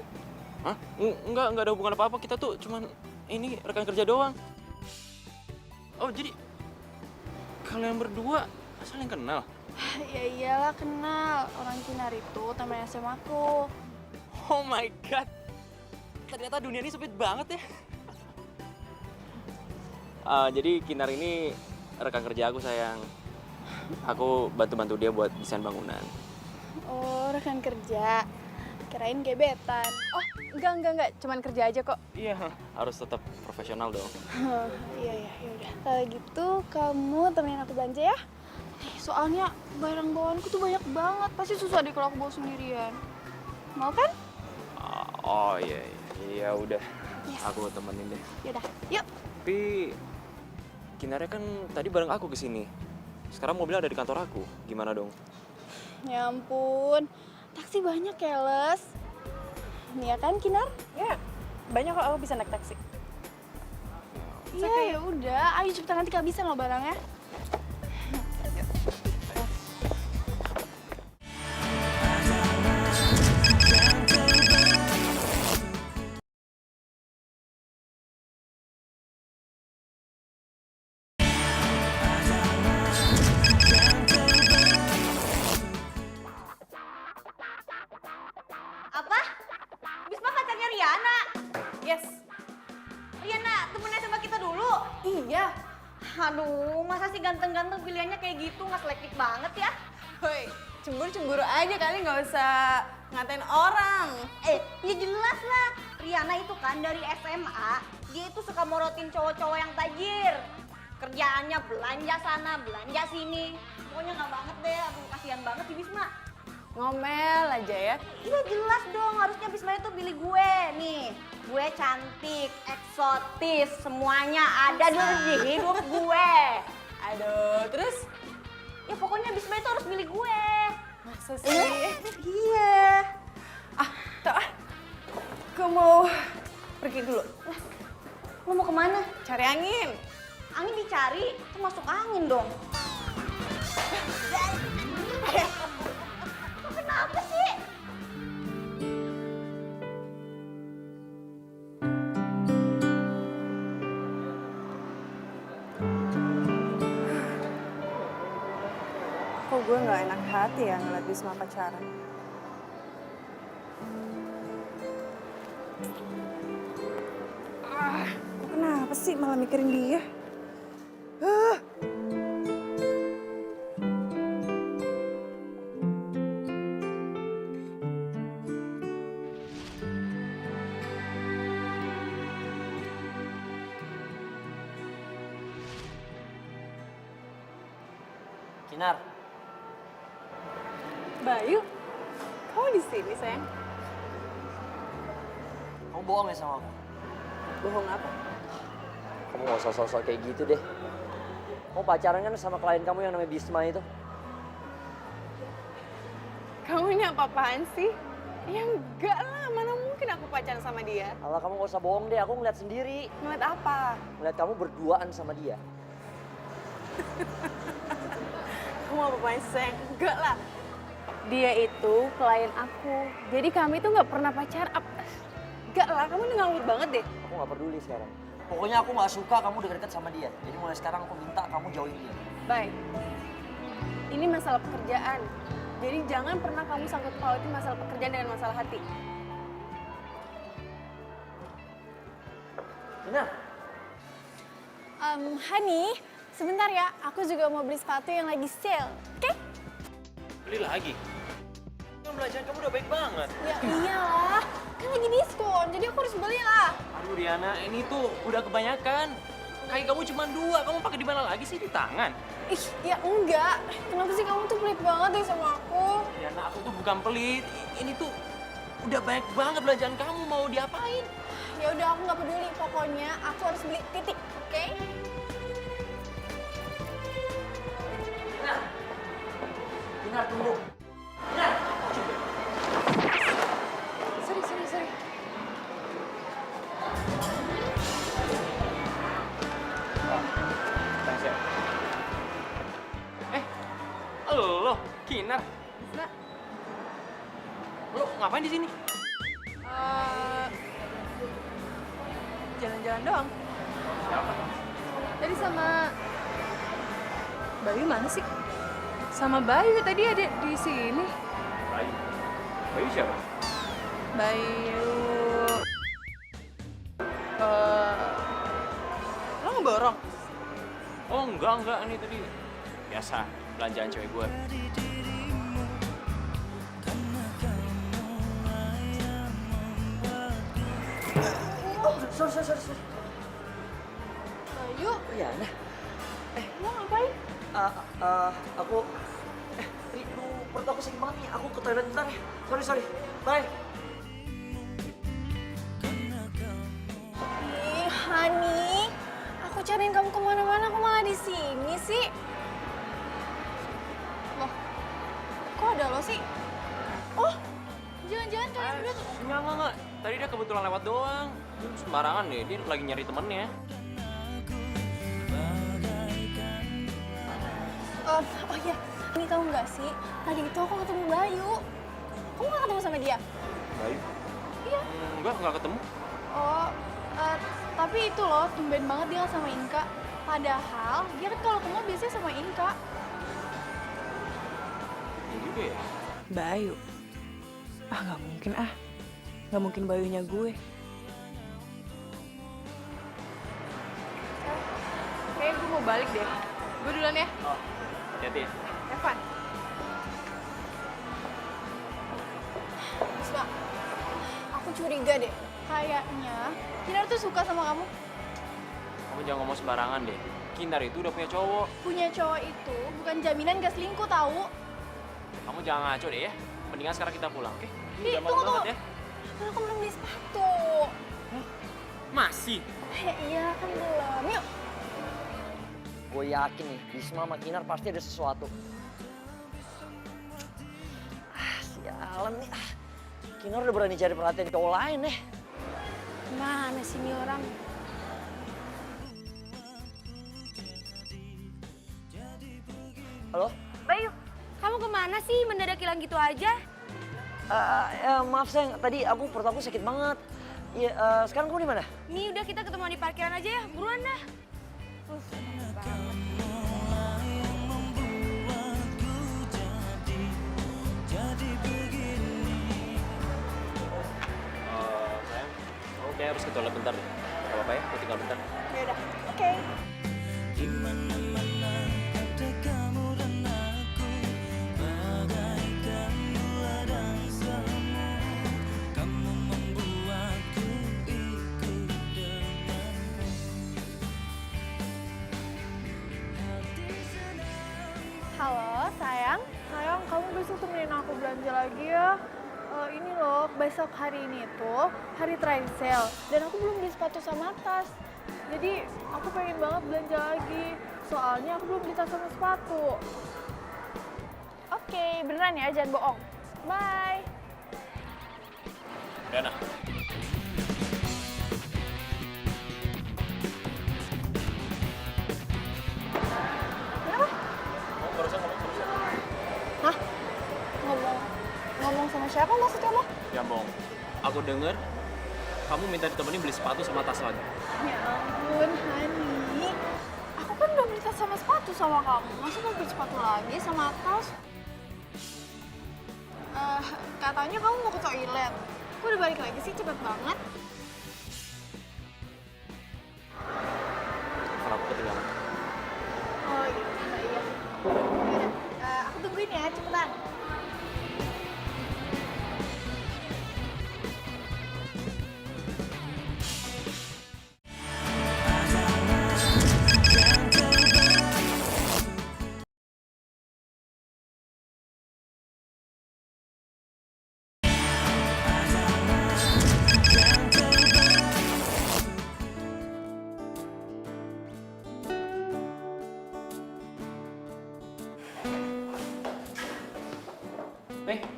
Hah? Enggak ada hubungan apa-apa. Kita tuh cuman ini rekan kerja doang. Oh, jadi kalian berdua saling kenal? Ya iyalah kenal. Orang Kinar itu teman SMA aku. Oh my god. Ternyata dunia ini sempit banget ya. Jadi Kinar ini rekan kerja aku, sayang. Aku bantu-bantu dia buat desain bangunan. Oh, rekan kerja. Kirain gebetan. Oh, enggak. Cuman kerja aja kok. Iya, harus tetap profesional dong. Iya, yaudah. Kalau gitu kamu temenin aku belanja ya. Soalnya barang bawaanku tuh banyak banget. Pasti susah deh kalau aku bawa sendirian. Mau kan? Oh iya udah. Yes. Aku temenin deh. Yaudah, yuk. Tapi Kinarnya kan tadi bareng aku ke sini. Sekarang mobilnya ada di kantor aku. Gimana dong? Ya ampun, taksi banyak ya, Les. Nih ya kan, Kinar? Ya, banyak kok aku bisa naik taksi. Iya, ya udah. Ayo cepetan, nanti kehabisan loh barangnya. Apa? Bisma pacarnya Riana? Yes. Riana temennya sama kita dulu? Iya. Aduh, masa sih ganteng-ganteng pilihannya kayak gitu? Nggak selektif banget ya? Woi, cemburu-cemburu aja kali, nggak usah ngatain orang. Ya jelas lah. Riana itu kan dari SMA, dia itu suka morotin cowok-cowok yang tajir. Kerjaannya belanja sana, belanja sini. Pokoknya nggak banget deh, aduh kasihan banget si Bisma. Ngomel aja ya. Iya jelas dong, harusnya Bisma itu pilih gue nih. Gue cantik, eksotis, semuanya ada di hidup gue. Aduh, terus? Ya pokoknya Bisma itu harus pilih gue. Masa sih? Iya. Gue mau pergi dulu. Lo mau kemana? Cari angin. Angin dicari, itu masuk angin dong. gue nggak enak hati ya ngeliat Bisma pacaran. Gue kenapa sih malah mikirin dia? Kinar, Bayu, kamu di sini sayang? kamu bohong ya sama aku? Bohong apa? Kamu gak usah sosok kayak gitu deh. Kamu pacaran kan sama klien kamu yang namanya Bisma itu? Kamu ini apa-apaan sih? Ya enggak lah, mana mungkin aku pacaran sama dia. Alah, kamu gak usah bohong deh, aku ngeliat sendiri. Ngeliat apa? Ngeliat kamu berduaan sama dia. Kamu apa-apaan sih sayang? Enggak lah. Dia itu klien aku, jadi kami tuh nggak pernah pacaran. Enggak lah, kamu ini ngawur banget deh. Aku gak peduli sekarang. Pokoknya aku gak suka kamu deket-deket sama dia. Jadi mulai sekarang aku minta kamu jauhin dia. Baik, ini masalah pekerjaan. Jadi jangan pernah kamu sangkut pautin masalah pekerjaan dengan masalah hati. Kinar, Hani, sebentar ya. Aku juga mau beli sepatu yang lagi sale. Oke? Beli lagi? Kan belanjaan kamu udah baik banget. Ya iyalah. Kan lagi diskon, jadi aku harus beli lah. Aduh Riana, ini tuh udah kebanyakan. Kaki kamu cuma 2, kamu pakai di mana lagi sih? Di tangan? Ih, ya enggak. Kenapa sih kamu tuh pelit banget deh sama aku? Riana, aku tuh bukan pelit. Ini tuh udah banyak banget belanjaan kamu, mau diapain? Ya udah, aku nggak peduli. Pokoknya aku harus beli titik, oke? Kinar tunggu. Sorry. Thanks ya. Lo, Kinar. Nah, Lo ngapain di sini? jalan-jalan doang. Siapa? Tadi sama Bayu mana sih? Sama Bayu tadi ada di sini. Bayu. Bayu siapa? Bayu. Lo ngeborong? Oh enggak, ini tadi biasa belanjaan cewek gue. Sorry. Bayu, Riana, lo ngapain? aku... Ri, perut aku sakit banget nih. Aku ke toilet bentar ya. Sorry. Bye. Ih, Hani, aku cariin kamu kemana-mana, aku malah di sini sih. Loh, kok ada lo sih? Oh, jangan-jangan kalian berdua tuh. Enggak. Tadi dia kebetulan lewat doang. Sembarangan deh, dia lagi nyari temennya. Oh iya, ini tahu nggak sih? Tadi itu aku ketemu Bayu. Kamu nggak ketemu sama dia? Bayu? Iya. Enggak ketemu. Oh, tapi itu loh, tumben banget dia sama Inka. Padahal dia kan kalau ketemu biasanya sama Inka. Iya juga ya. Bayu. Nggak mungkin ah. Nggak mungkin Bayunya gue. Kayaknya gue mau balik deh. Gue duluan ya. Oh, hati-hati ya. Evan. Bisma, aku curiga deh. Kayaknya Kinar tuh suka sama kamu. Kamu jangan ngomong sembarangan deh. Kinar itu udah punya cowok. Punya cowok itu bukan jaminan gak selingkuh tahu. Kamu jangan ngaco deh ya. Mendingan sekarang kita pulang, oke? Ini Ih, udah malam tunggu. banget ya. Kan aku belum beli sepatu. Masih? Iya kan belum. Yuk. Gue yakin nih, Bisma sama Kinar pasti ada sesuatu. Sialan nih. Kinar udah berani cari perhatian cowok lain deh. Mana sih ini orang? Halo? Bayu, kamu kemana sih mendadak hilang gitu aja? Maaf sayang, tadi perut aku sakit banget. Iya, sekarang kamu di mana? Nih udah kita ketemuan di parkiran aja ya, buruan dah. kayaknya harus ke toilet bentar deh. Gak apa-apa ya, aku tinggal bentar. Ya udah, oke. Di mana-mana ada kamu dan aku, bagaikan dua dan semu. Kamu membuatku ikut denganmu. Halo, sayang. Sayang, kamu besok temenin aku belanja lagi ya. Ini loh, besok hari ini tuh hari terakhir sale. Dan aku belum beli sepatu sama tas. Jadi, aku pengen banget belanja lagi. Soalnya aku belum beli tas sama sepatu. Oke, beneran ya, jangan bohong. Bye. Dana. Kenapa? Kamu barusan ngomong sama siapa? Hah? Ngomong sama siapa maksud kamu? Ya, Bong. Aku denger kamu minta ditemenin beli sepatu sama tas lagi. Ya ampun, Hani. Aku kan udah beli tas sama sepatu sama kamu. Masa mau beli sepatu lagi sama tas? Katanya kamu mau ke toilet. Kok udah balik lagi sih? Cepet banget. Telepon aku ketinggalan. Oh iya. Yaudah, aku tungguin ya, cepetan.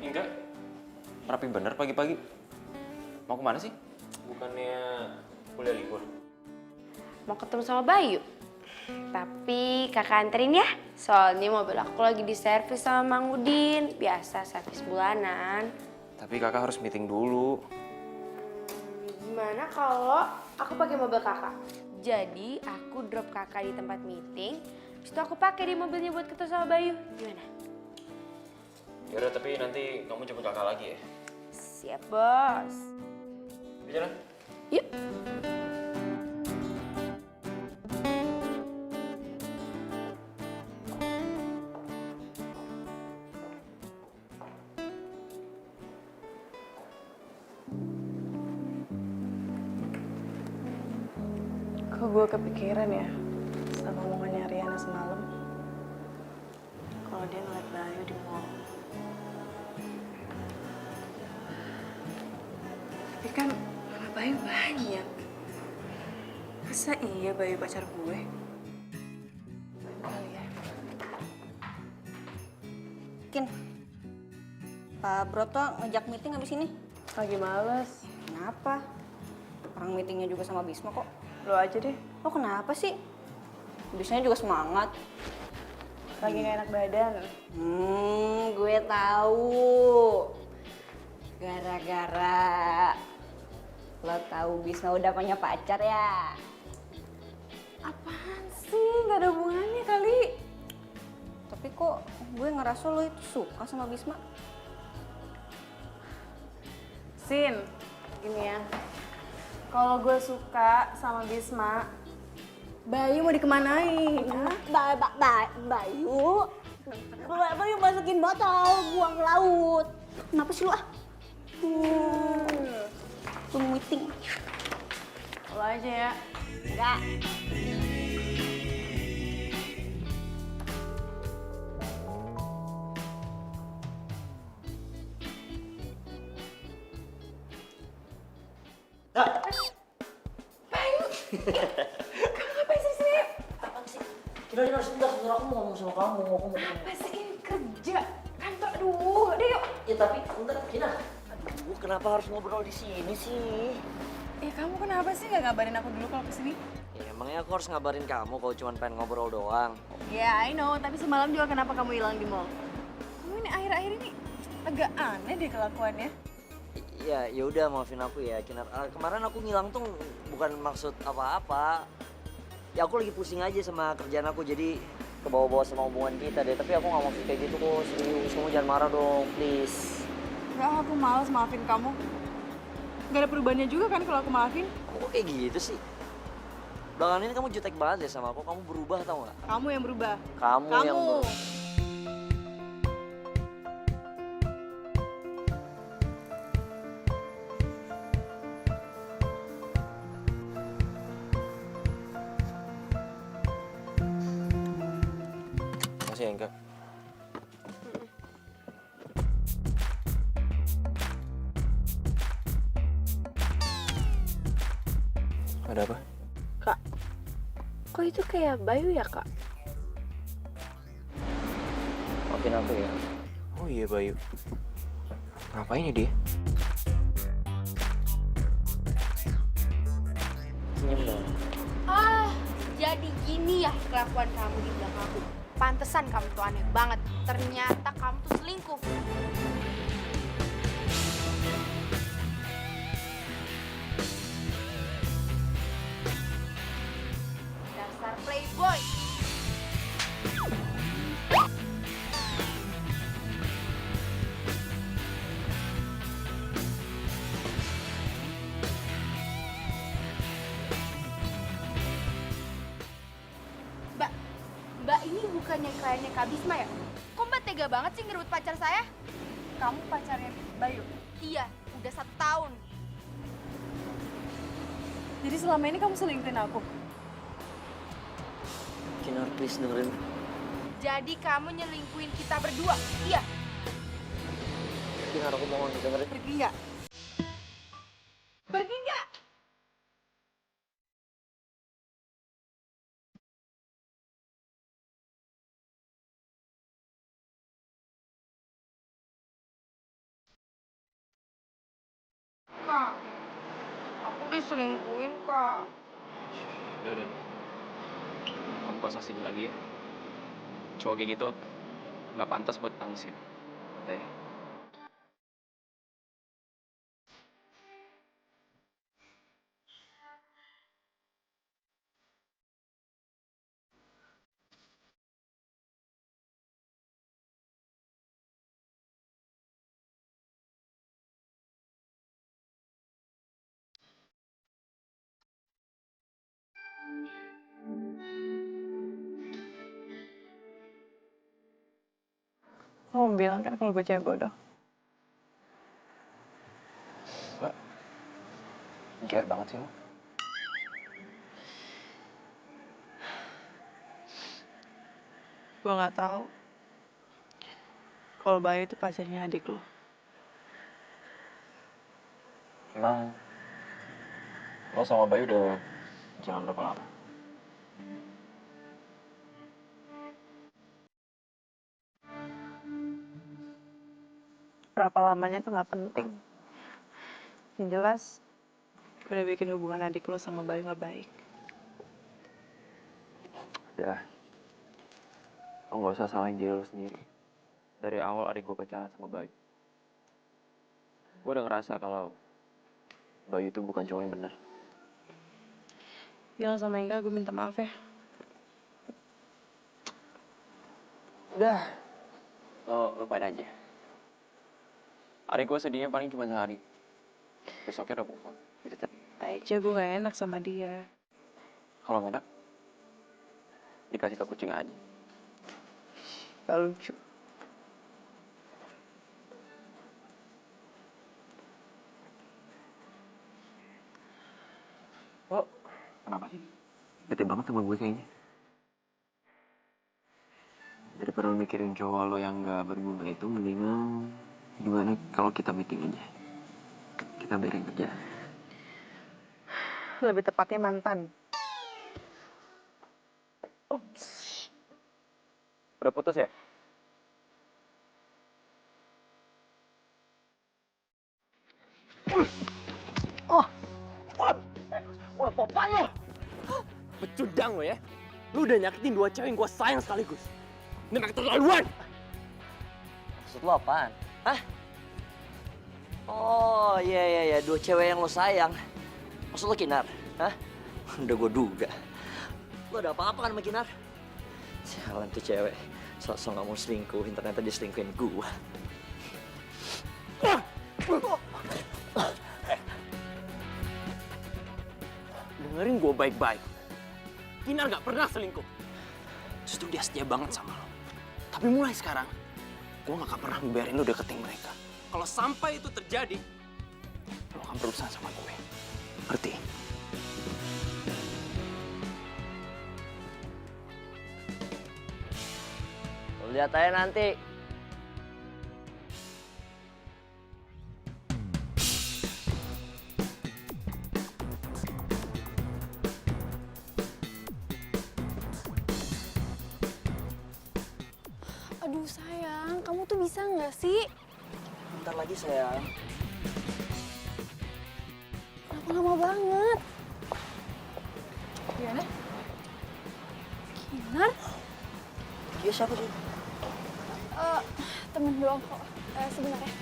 Inga. Rapi bener pagi-pagi. Mau kemana sih? Bukannya kuliah libur? Mau ketemu sama Bayu. Tapi kakak anterin ya. Soalnya mobil aku lagi di servis sama Mang Udin. Biasa servis bulanan. Tapi kakak harus meeting dulu. Gimana kalau aku pakai mobil kakak? Jadi aku drop kakak di tempat meeting. Terus itu aku pakai di mobilnya buat ketemu sama Bayu. Gimana? Yaudah, tapi nanti kamu jemput kakak lagi ya? Siap, bos. Yuk jalan. Yuk. Kok gue kepikiran ya sama omongannya Riana semalam. Kalau dia ngeliat Bayu di mall. Tapi kan nama Bayu banyak. Masa iya Bayu pacar gue? Kali ya. Kin, Pak Broto ngejak meeting abis ini. Lagi males. Kenapa? Orang meetingnya juga sama Bisma kok. Lo aja deh. Oh kenapa sih? Bismanya juga semangat. Lagi gak enak badan. Gue tahu. Gara-gara lo tahu Bisma udah punya pacar ya. Apaan sih? Gak ada hubungannya kali. Tapi kok gue ngerasa lo itu suka sama Bisma. Sin, gini ya. Kalau gue suka sama Bisma, Bayu mau dikemanain? Bayu? Bayu masukin botol, buang ke laut. Kenapa sih lo ah? Lu meeting. Lo aja ya. Enggak. Ngapain sih sini? Kira-kira sebentar, aku mau ngomong sama kamu. Apa sih ini kerja? Kantor, aduh, udah yuk. Ya tapi, bentar, Kina. Aduh, kenapa harus ngobrol di sini sih? Kamu kenapa sih nggak ngabarin aku dulu kalau kesini? Ya, emangnya aku harus ngabarin kamu kalau cuma pengen ngobrol doang. Ya, I know. Tapi semalam juga kenapa kamu hilang di mall? Kamu ini akhir-akhir ini agak aneh deh kelakuannya. Ya udah maafin aku ya, Kinar. Kemarin aku ngilang tuh bukan maksud apa-apa. Ya aku lagi pusing aja sama kerjaan aku, jadi kebawa-bawa sama hubungan kita deh. Tapi aku nggak mau kayak gitu kok, serius. Kamu jangan marah dong, please. Enggak, aku males maafin kamu. Gak ada perubahannya juga kan kalau aku maafin? Kok kayak gitu sih? Belakangan ini kamu jutek banget deh sama aku. Kamu berubah tau gak? Kamu yang berubah. Kamu yang berubah. Masih ya, enggak? Ada apa? Kak, kok itu kayak Bayu ya kak? Maafin aku ya. Oh iya Bayu. Ngapain ya dia? Senyum dong. Ah, jadi gini ya kelakuan kamu di belakang aku. Pantesan kamu tuh aneh banget. Ternyata kamu tuh selingkuh. Dasar playboy. Mbak ini bukannya kliennya Kak Bisma ya? Kok Mbak tega banget sih ngerebut pacar saya? Kamu pacarnya Bayu. Iya, udah 1 tahun. Jadi selama ini kamu selingkuhin aku? Kinar, please dengerin. Jadi kamu nyelingkuhin kita berdua? Iya. Kinar, aku mohon dengerin. Pergi nggak? Pergi nggak? Kak, aku diselingkuhin kak. Udah. Kamu gak usah sedih lagi ya. Cowok kayak gitu nggak pantas buat tangisin. Udah ya. Kamu bilang kan kalau gue cewek bodoh. Mbak, care banget sih lo. Gue nggak tahu kalau Bayu itu pacarnya adik lo. Emang lo sama Bayu udah jalan berapa lama? Berapa lamanya tuh nggak penting. Yang jelas, gue udah bikin hubungan adik lo sama Bayu nggak baik. Ya, lo nggak usah salahin diri lo sendiri. Dari awal adik gue pacaran sama Bayu. Gue udah ngerasa kalau Bayu itu bukan cowok yang benar. Bilang sama Ega, gue minta maaf ya. Udah. Lo lupain aja. Adik gue sedihnya paling cuma sehari. Besoknya udah move on. Aja gue gak enak sama dia. Kalau nggak enak, dikasih ke kucing aja. Gak lucu. Oh, kenapa sih? Bete banget sama gue kayaknya. Daripada lo mikirin cowok lo yang gak berguna itu, mendingan gimana kalau kita meeting aja. Kita beresin kerja. Lebih tepatnya mantan. Udah putus ya? Wah, apaan lo? Pecundang lo ya? Lu udah nyakitin 2 cewek yang gue sayang sekaligus. Ini makin keterlaluan! Maksud lo apaan? Hah? Oh, iya. 2 cewek yang lo sayang. Maksud lo Kinar? Hah? Udah gue duga. Lo ada apa-apa kan sama Kinar? Sialan tuh cewek. Sosok gak mau selingkuhin, ternyata dia selingkuhin gue. dengerin gue baik-baik. Kinar gak pernah selingkuh. Justru dia setia banget sama lo. Tapi mulai sekarang, gue gak akan pernah ngebiarin lo deketin mereka. Kalau sampai itu terjadi, lo akan berurusan sama gue. Ngerti? Lo lihat aja nanti. Aduh sayang, kamu tuh bisa nggak sih? Bentar lagi sayang. Kenapa lama banget? Gimana? Kinar? Dia siapa sih? Temen doang kok. Sebentar ya.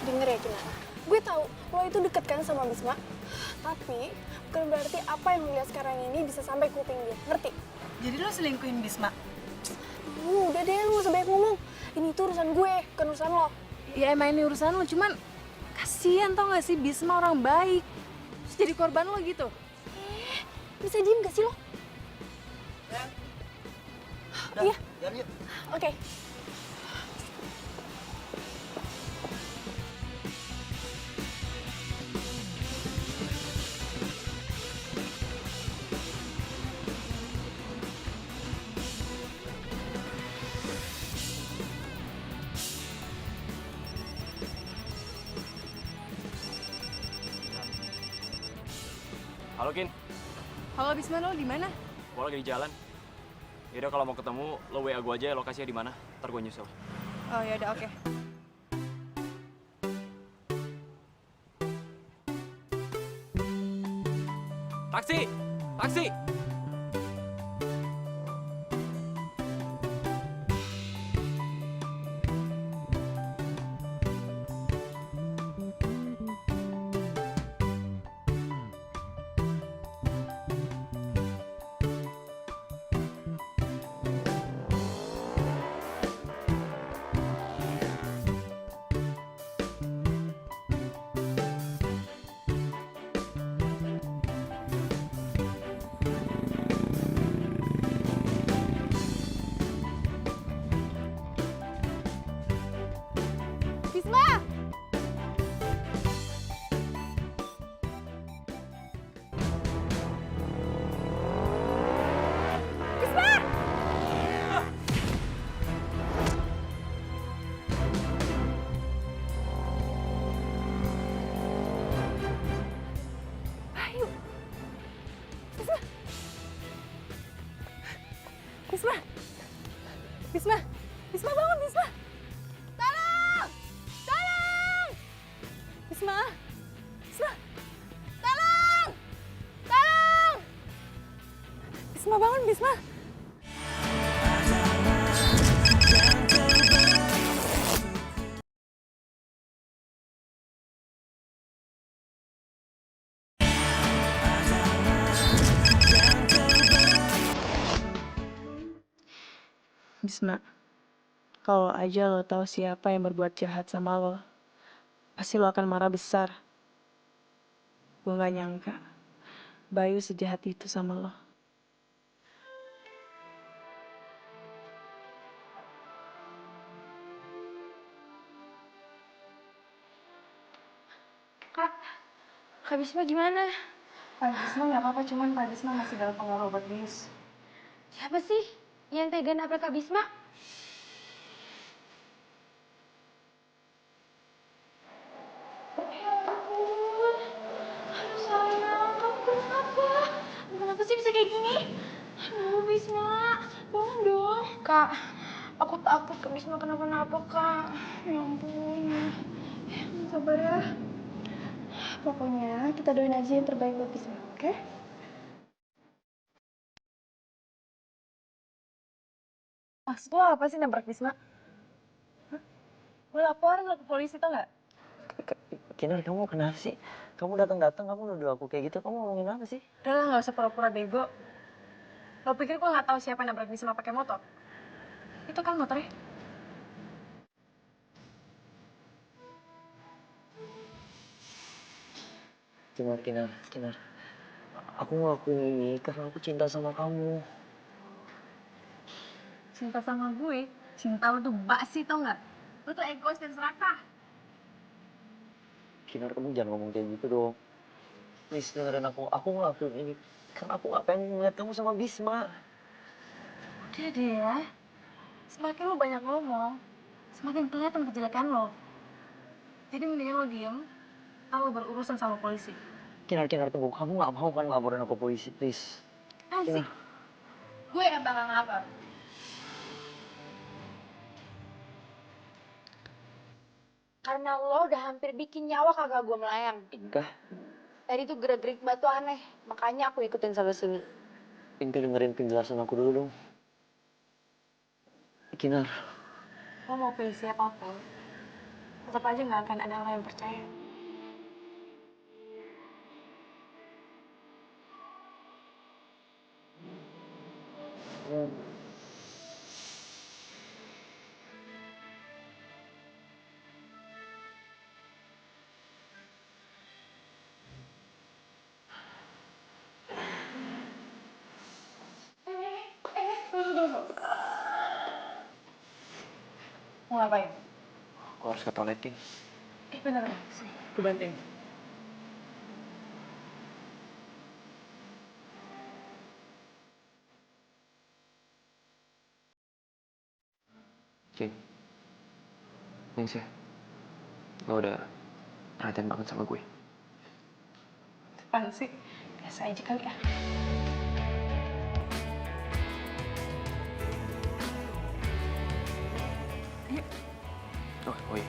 Denger ya Kinar, gue tahu lo itu deket kan sama Bisma. Tapi bukan berarti apa yang lo lihat sekarang ini bisa sampai kuping dia, ngerti? Jadi lo selingkuhin Bisma? Udah deh, lo gak usah banyak ngomong. Ini tuh urusan gue, bukan urusan lo. Ya emang ini urusan lo, cuman kasihan tau gak sih Bisma orang baik. Terus jadi korban lo gitu. Bisa diem gak sih lo? Iya. Yuk. Oke. Halo, Kin. Halo Bisma, lo di mana? Gue lagi di jalan. Yaudah kalau mau ketemu, lo WA gue aja lokasinya di mana. Ntar gue nyusul. Oh ya udah oke. Taksi! Taksi! Bisma! Bayu! Bisma! Bisma! Bisma! Bisma bangun, Bisma! Tolong! Tolong! Bisma! Bisma! Tolong! Tolong! Bisma bangun, Bisma! Bisma, kalau aja lo tahu siapa yang berbuat jahat sama lo, pasti lo akan marah besar. Gue gak nyangka Bayu sejahat itu sama lo. Kak Bisma gimana? Pak Bisma gak apa-apa, cuman Pak Bisma masih dalam pengaruh obat bius. Siapa sih yang tega nabrak Kak Bisma? Ya ampun. Aduh sayang, kamu kenapa? Kenapa sih bisa kayak gini? Aduh Bisma, bangun dong. Kak, aku takut Kak Bisma kenapa-napa Kak. Ya ampun. Sabar ya. Pokoknya kita doain aja yang terbaik buat Bisma, oke? Maksud lo apa sih nabrak Bisma? Hah? Lo laporin lo ke polisi tau gak? Kinar, kamu kenapa sih? Kamu datang-datang, kamu nuduh aku kayak gitu. Kamu ngomongin apa sih? Udah lah, gak usah pura-pura bego. Lo pikir gue gak tahu siapa yang nabrak Bisma pakai motor? Itu kan motornya. Kinar. Aku ngelakuin ini karena aku cinta sama kamu. Cinta sama gue? Cinta lu tuh basi tau nggak? Lu tuh egois dan serakah. Kinar, kamu jangan ngomong kayak gitu dong. Please dengerin aku. Aku ngelakuin ini karena aku gak pengen ngeliat kamu sama Bisma. Udah deh ya. Semakin lu banyak ngomong, semakin kelihatan kejelekan lo. Jadi mendingan lo diem, lalu berurusan sama polisi. Kinar, tunggu. Kamu gak mau kan laporin aku ke polisi, please? Kan sih, gue yang bakal ngapar. Karena lo udah hampir bikin nyawa kakak gue melayang. Inka, Tadi tuh gerak-gerik batu aneh, makanya aku ikutin sampai sini. dengerin penjelasan aku dulu dong. Kinar. Lo mau pilih siapapun, tetap aja nggak akan ada orang yang percaya. Mau ngapain? Aku harus ke toilet, Kin. Bener, gue bantuin. Kin, thanks ya. Lo udah perhatian banget sama gue. Apaan sih? Biasa aja kali ya. Oh iya.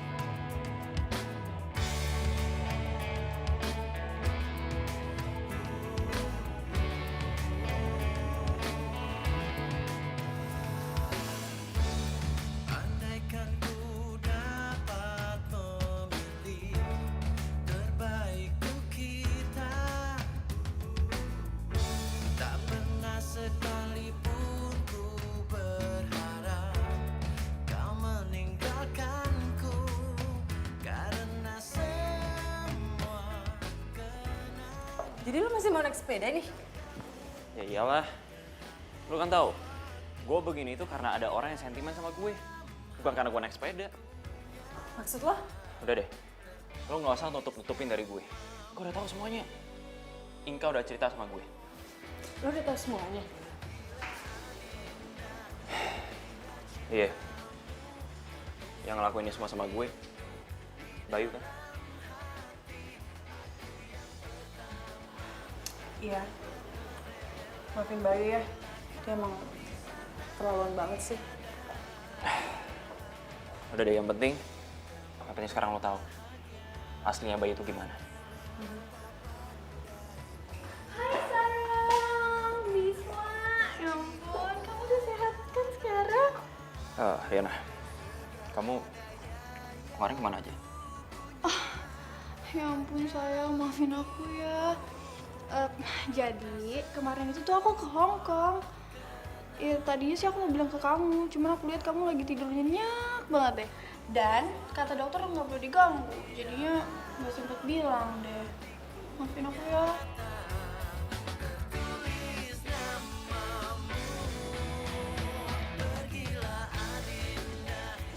Andaikan ku dapat memilih terbaik untuk kita, tak pernah sekalipun ku berharap kau meninggalkanku, karena semua Jadi lu masih mau naik sepeda nih? Ya iyalah. Lo kan tahu, gue begini itu karena ada orang yang sentimen sama gue. Bukan karena gue naik sepeda. Maksud lo? Udah deh, lo nggak usah nutup-nutupin dari gue. Gue udah tahu semuanya. Inka udah cerita sama gue. Lo udah tahu semuanya? Iya. Yang ngelakuin ini semua sama gue, Bayu kan? Iya. Maafin Bayu ya. Dia emang terlaluan banget sih. Udah deh, yang penting sekarang lo tahu aslinya Bayu itu gimana. Hai sayang, Bisma. Ya ampun, kamu udah sehat kan sekarang? Riana, kamu kemarin kemana aja? Ya ampun sayang, maafin aku ya. Jadi kemarin itu tuh aku ke Hong Kong. Ya tadinya sih aku mau bilang ke kamu, cuman aku lihat kamu lagi tidur nyenyak banget deh. Dan kata dokter nggak boleh diganggu, jadinya nggak sempet bilang deh. Maafin aku ya.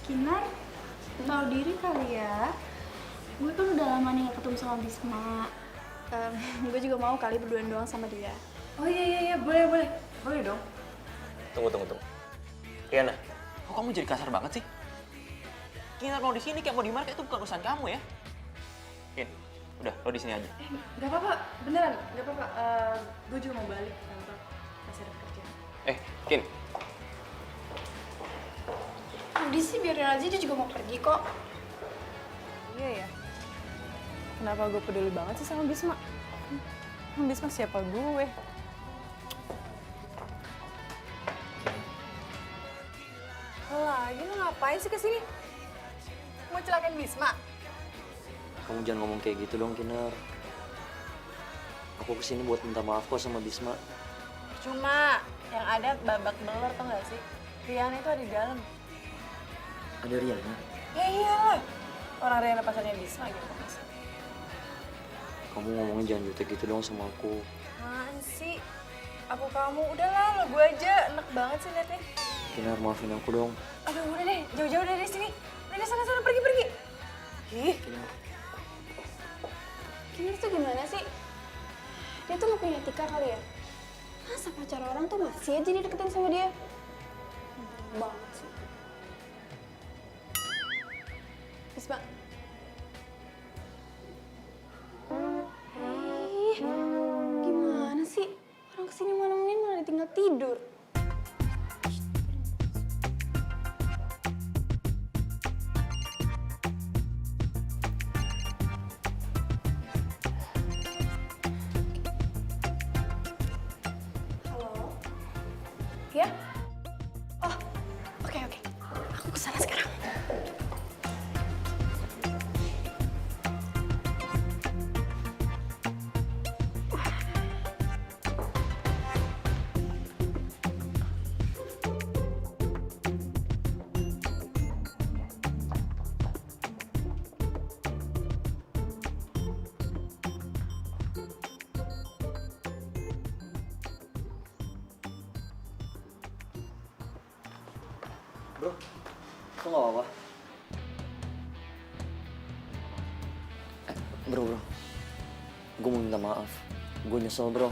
Kinar, tahu diri kali ya. Gue kan udah lama nih gak ketemu sama Bisma. Gue juga mau kali berduaan doang sama dia. Oh iya, boleh. Boleh dong. Tunggu. Riana, kok kamu jadi kasar banget sih? Kinar mau di sini kayak mau di mana, itu bukan urusan kamu ya. Kin, udah lo di sini aja. Gak apa-apa, beneran, gak apa-apa. Gue juga mau balik ke kantor, masih ada kerjaan. Kin, Udah sih biarin aja, dia juga mau pergi kok. Iya ya. Kenapa gue peduli banget sih sama Bisma? Bisma siapa gue? Lagi lo ngapain sih kesini? Mau celakain Bisma? Kamu jangan ngomong kayak gitu dong, Kinar. Aku kesini buat minta maaf kok sama Bisma. Cuma yang ada babak belur tau gak sih? Riana itu ada di dalam. Ada Riana. Ya iyalah, orang Riana pacarnya Bisma gitu mas. kamu ngomongnya jangan jutek gitu dong sama aku. Apaan sih? Aku kamu, udahlah lo gue aja, enak banget sih liatnya. Kinar, maafin aku dong. Aduh udah deh, jauh-jauh dari sini. Udah sana pergi. Ih, Kinar. Kinar tuh gimana sih? Dia tuh gak punya etika kali ya? Masa pacar orang tuh masih aja dideketin sama dia? Bener banget sih. Bisma. Ih, gimana sih? Orang kesini malam-malam malah ditinggal tidur. Halo? Ya? Oh, oke. Aku kesana sekarang. Bro, kok gak apa-apa? Bro, gue mau minta maaf. Gue nyesel, bro.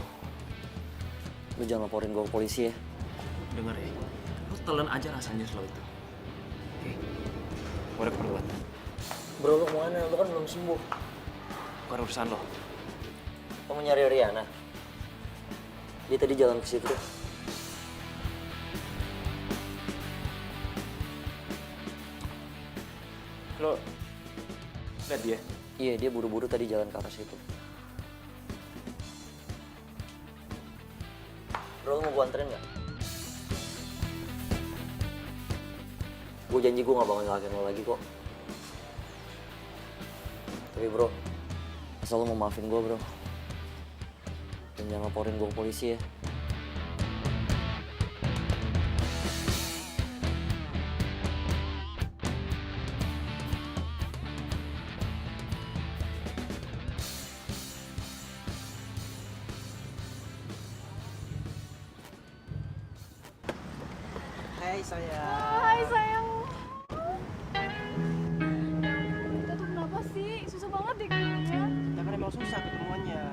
Lu jangan laporin gue ke polisi ya. Dengar ya, lu telan aja rasanya lo itu. Oke, gue ada keperluan. Bro, lu kemana? Lu kan belum sembuh. Bukan urusan lo. Kamu nyari Riana? Dia tadi jalan ke situ. Lo lihat dia? Iya, dia buru-buru tadi jalan ke arah situ. Bro, lu mau gue anterin nggak? Gue janji gue gak bakal nyalahin lo lagi kok. Tapi bro, asal lo mau maafin gue bro. Dan jangan laporin gue ke polisi ya. Hai sayang. Hai sayang. Kita tuh kenapa sih? Susah banget deh kayaknya. Ya kan emang susah ketemuannya.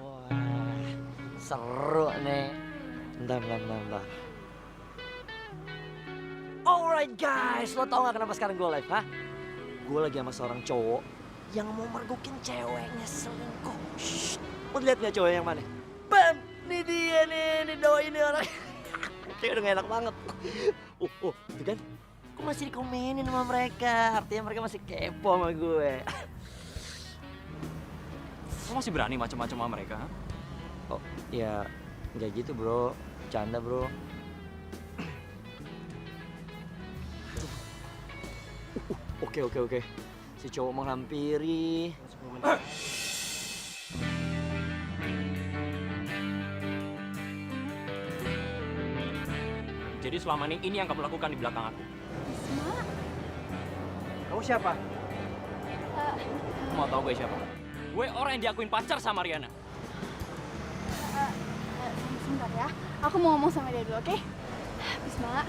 Wah, seru nih. Bentar. Alright guys, lo tau gak kenapa sekarang gue live, ha? Gue lagi sama seorang cowok yang mau mergokin ceweknya selingkuh. Shh, lo liat gak cowok yang mana? Bam, nih dia nih doi ini orang. Kayak udah gak enak banget. Itu kan? Gue masih dikomenin sama mereka, artinya mereka masih kepo sama gue. Lo masih berani macam-macam sama mereka? Ha? Oh, ya nggak gitu bro, canda bro. Oke. Si cowok menghampiri. Jadi selama ini yang kamu lakukan di belakang aku. Kamu siapa? Kamu mau tahu gue siapa? Gue orang yang diakuin pacar sama Riana. Sebentar ya, aku mau ngomong sama dia dulu, oke? Bisma,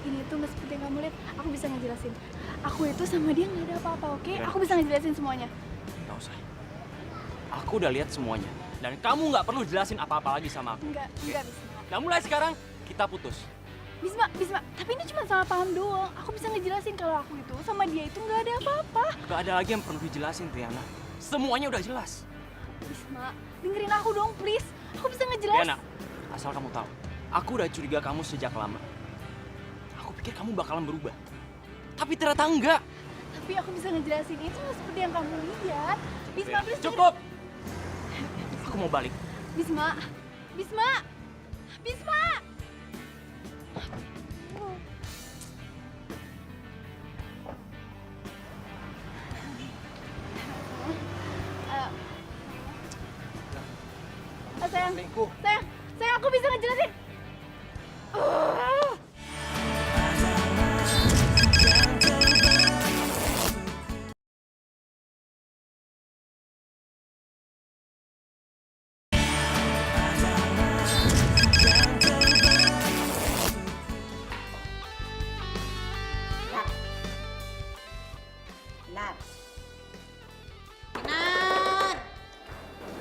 ini tuh nggak seperti yang kamu lihat. Aku bisa ngejelasin. Aku itu sama dia nggak ada apa-apa, oke? Aku bisa ngejelasin semuanya. Gak usah. Aku udah lihat semuanya. Dan kamu nggak perlu jelasin apa-apa lagi sama aku. Enggak, Bisma. Nah mulai sekarang, kita putus. Bisma, tapi ini cuma salah paham doang. Aku bisa ngejelasin kalau aku itu sama dia itu nggak ada apa-apa. Gak ada lagi yang perlu dijelasin, Riana. Semuanya udah jelas. Bisma, dengerin aku dong, please. Aku bisa ngejelasin. Riana, asal kamu tahu, aku udah curiga kamu sejak lama. Aku pikir kamu bakalan berubah. Tapi ternyata enggak. Tapi aku bisa ngejelasin itu nggak seperti yang kamu lihat. Bisma, Riana, please. cukup! Aku mau balik. Bisma. sayang. Sayang, aku bisa ngejelasin. Benar. Benar.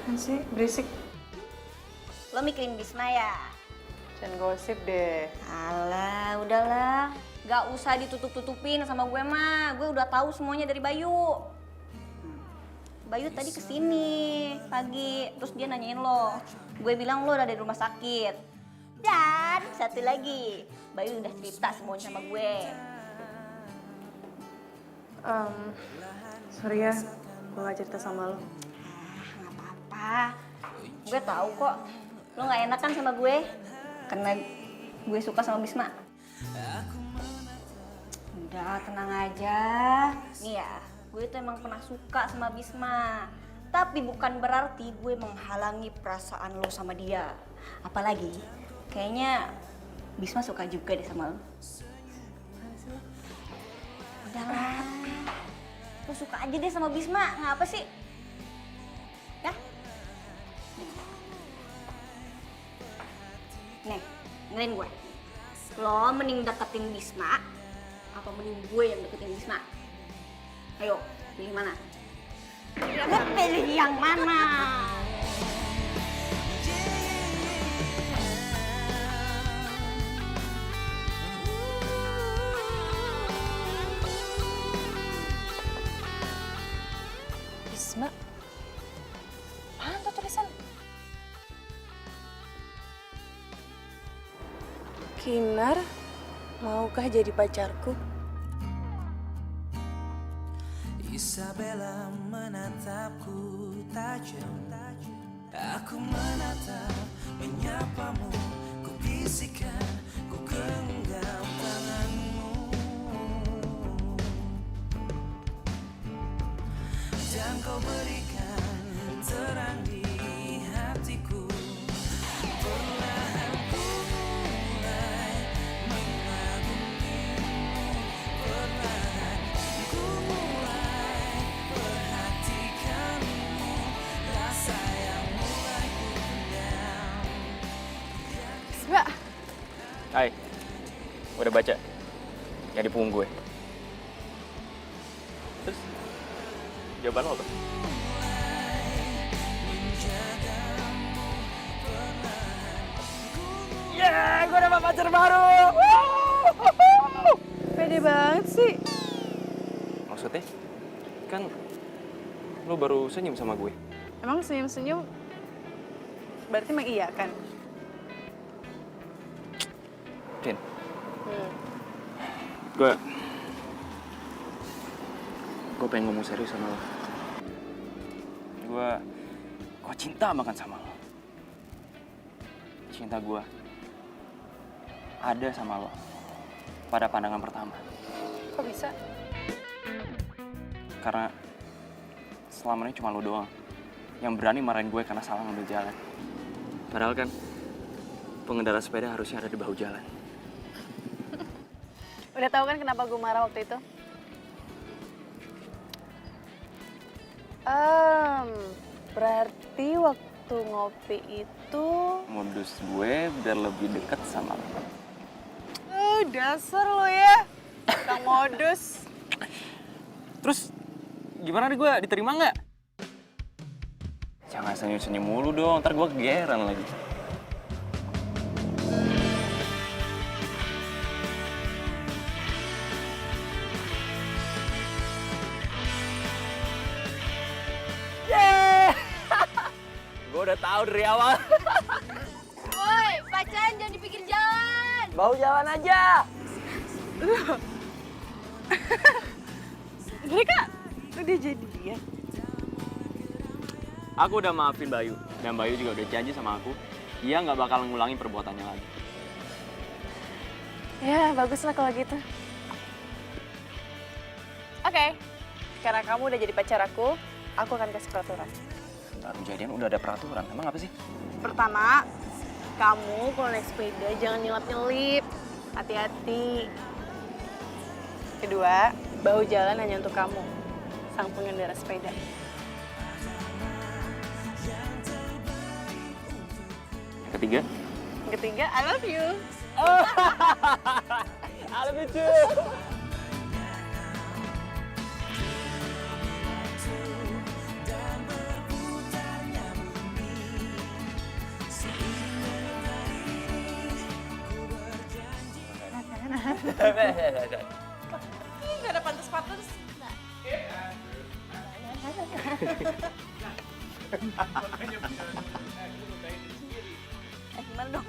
Kan sih, berisik. Lo mikirin Bisma ya? Jangan gosip deh. Alah, udahlah. Gak usah ditutup-tutupin sama gue mah. Gue udah tahu semuanya dari Bayu. Bayu tadi kesini pagi, terus dia nanyain lo. Gue bilang lo udah dari rumah sakit. Dan satu lagi, Bayu udah cerita semuanya sama gue. Sorry ya, gue gak cerita sama lo. Nggak apa-apa. Gue tahu kok, lo nggak enakan sama gue karena gue suka sama Bisma. Udah tenang aja. Nih ya, gue tuh emang pernah suka sama Bisma. Tapi bukan berarti gue menghalangi perasaan lo sama dia. Apalagi, kayaknya Bisma suka juga deh sama lo. Udahlah, lo suka aja deh sama Bisma, ngapa sih? Ya? Nih, dengerin gue. Lo mending deketin Bisma, apa mending gue yang deketin Bisma? Ayo, pilih mana? Lo pilih yang mana? Bisma? Apaan tuh tulisan? Kinar, maukah jadi pacarku? Isabella menatapku tajam. Aku menatap, menyapamu, ku bisikan, ku genggam tanganmu. Dan kau berikan terang di hatiku. Perlahan ku mulai mengagumimu. Perlahan ku mulai perhatikanmu. Rasa yang mulai ku pendam. Bisma, Hai, udah baca? Yang di punggung gue. Terus, jawaban lo apa? Yeah, gue dapat pacar baru! Pede banget sih. Maksudnya? Kan lo baru senyum sama gue. Emang senyum-senyum berarti mengiyakan? Vin, gue pengen ngomong serius sama lo. Gue cinta banget sama lo. Cinta gue ada sama lo pada pandangan pertama. Kok bisa? Karena selama ini cuma lo doang yang berani marahin gue karena salah ngambil jalan. Padahal kan pengendara sepeda harusnya ada di bahu jalan. Udah tahu kan kenapa gue marah waktu itu? Berarti waktu ngopi itu... Modus gue biar lebih deket sama lo. Dasar lo ya, tukang modus. Terus gimana nih gue, diterima nggak? Jangan senyum-senyum mulu dong, ntar gue kegeeran lagi. Gue udah tahu dari awal. Woi, pacaran jangan di pinggir jalan. Bau jalan aja. Mereka udah jadian. Aku udah maafin Bayu, dan Bayu juga udah janji sama aku, dia nggak bakal ngulangin perbuatannya lagi. Ya, bagus lah kalau gitu. Oke, karena kamu udah jadi pacar aku akan kasih peraturan. baru jadian udah ada peraturan. Emang apa sih? Pertama, kamu kalau naik sepeda jangan nyelap-nyelip. Hati-hati. Kedua, bahu jalan hanya untuk kamu, sang pengendara sepeda. Yang ketiga? Yang ketiga, I love you. I love you too. Gak ada pantas-pantas. Gimana dong?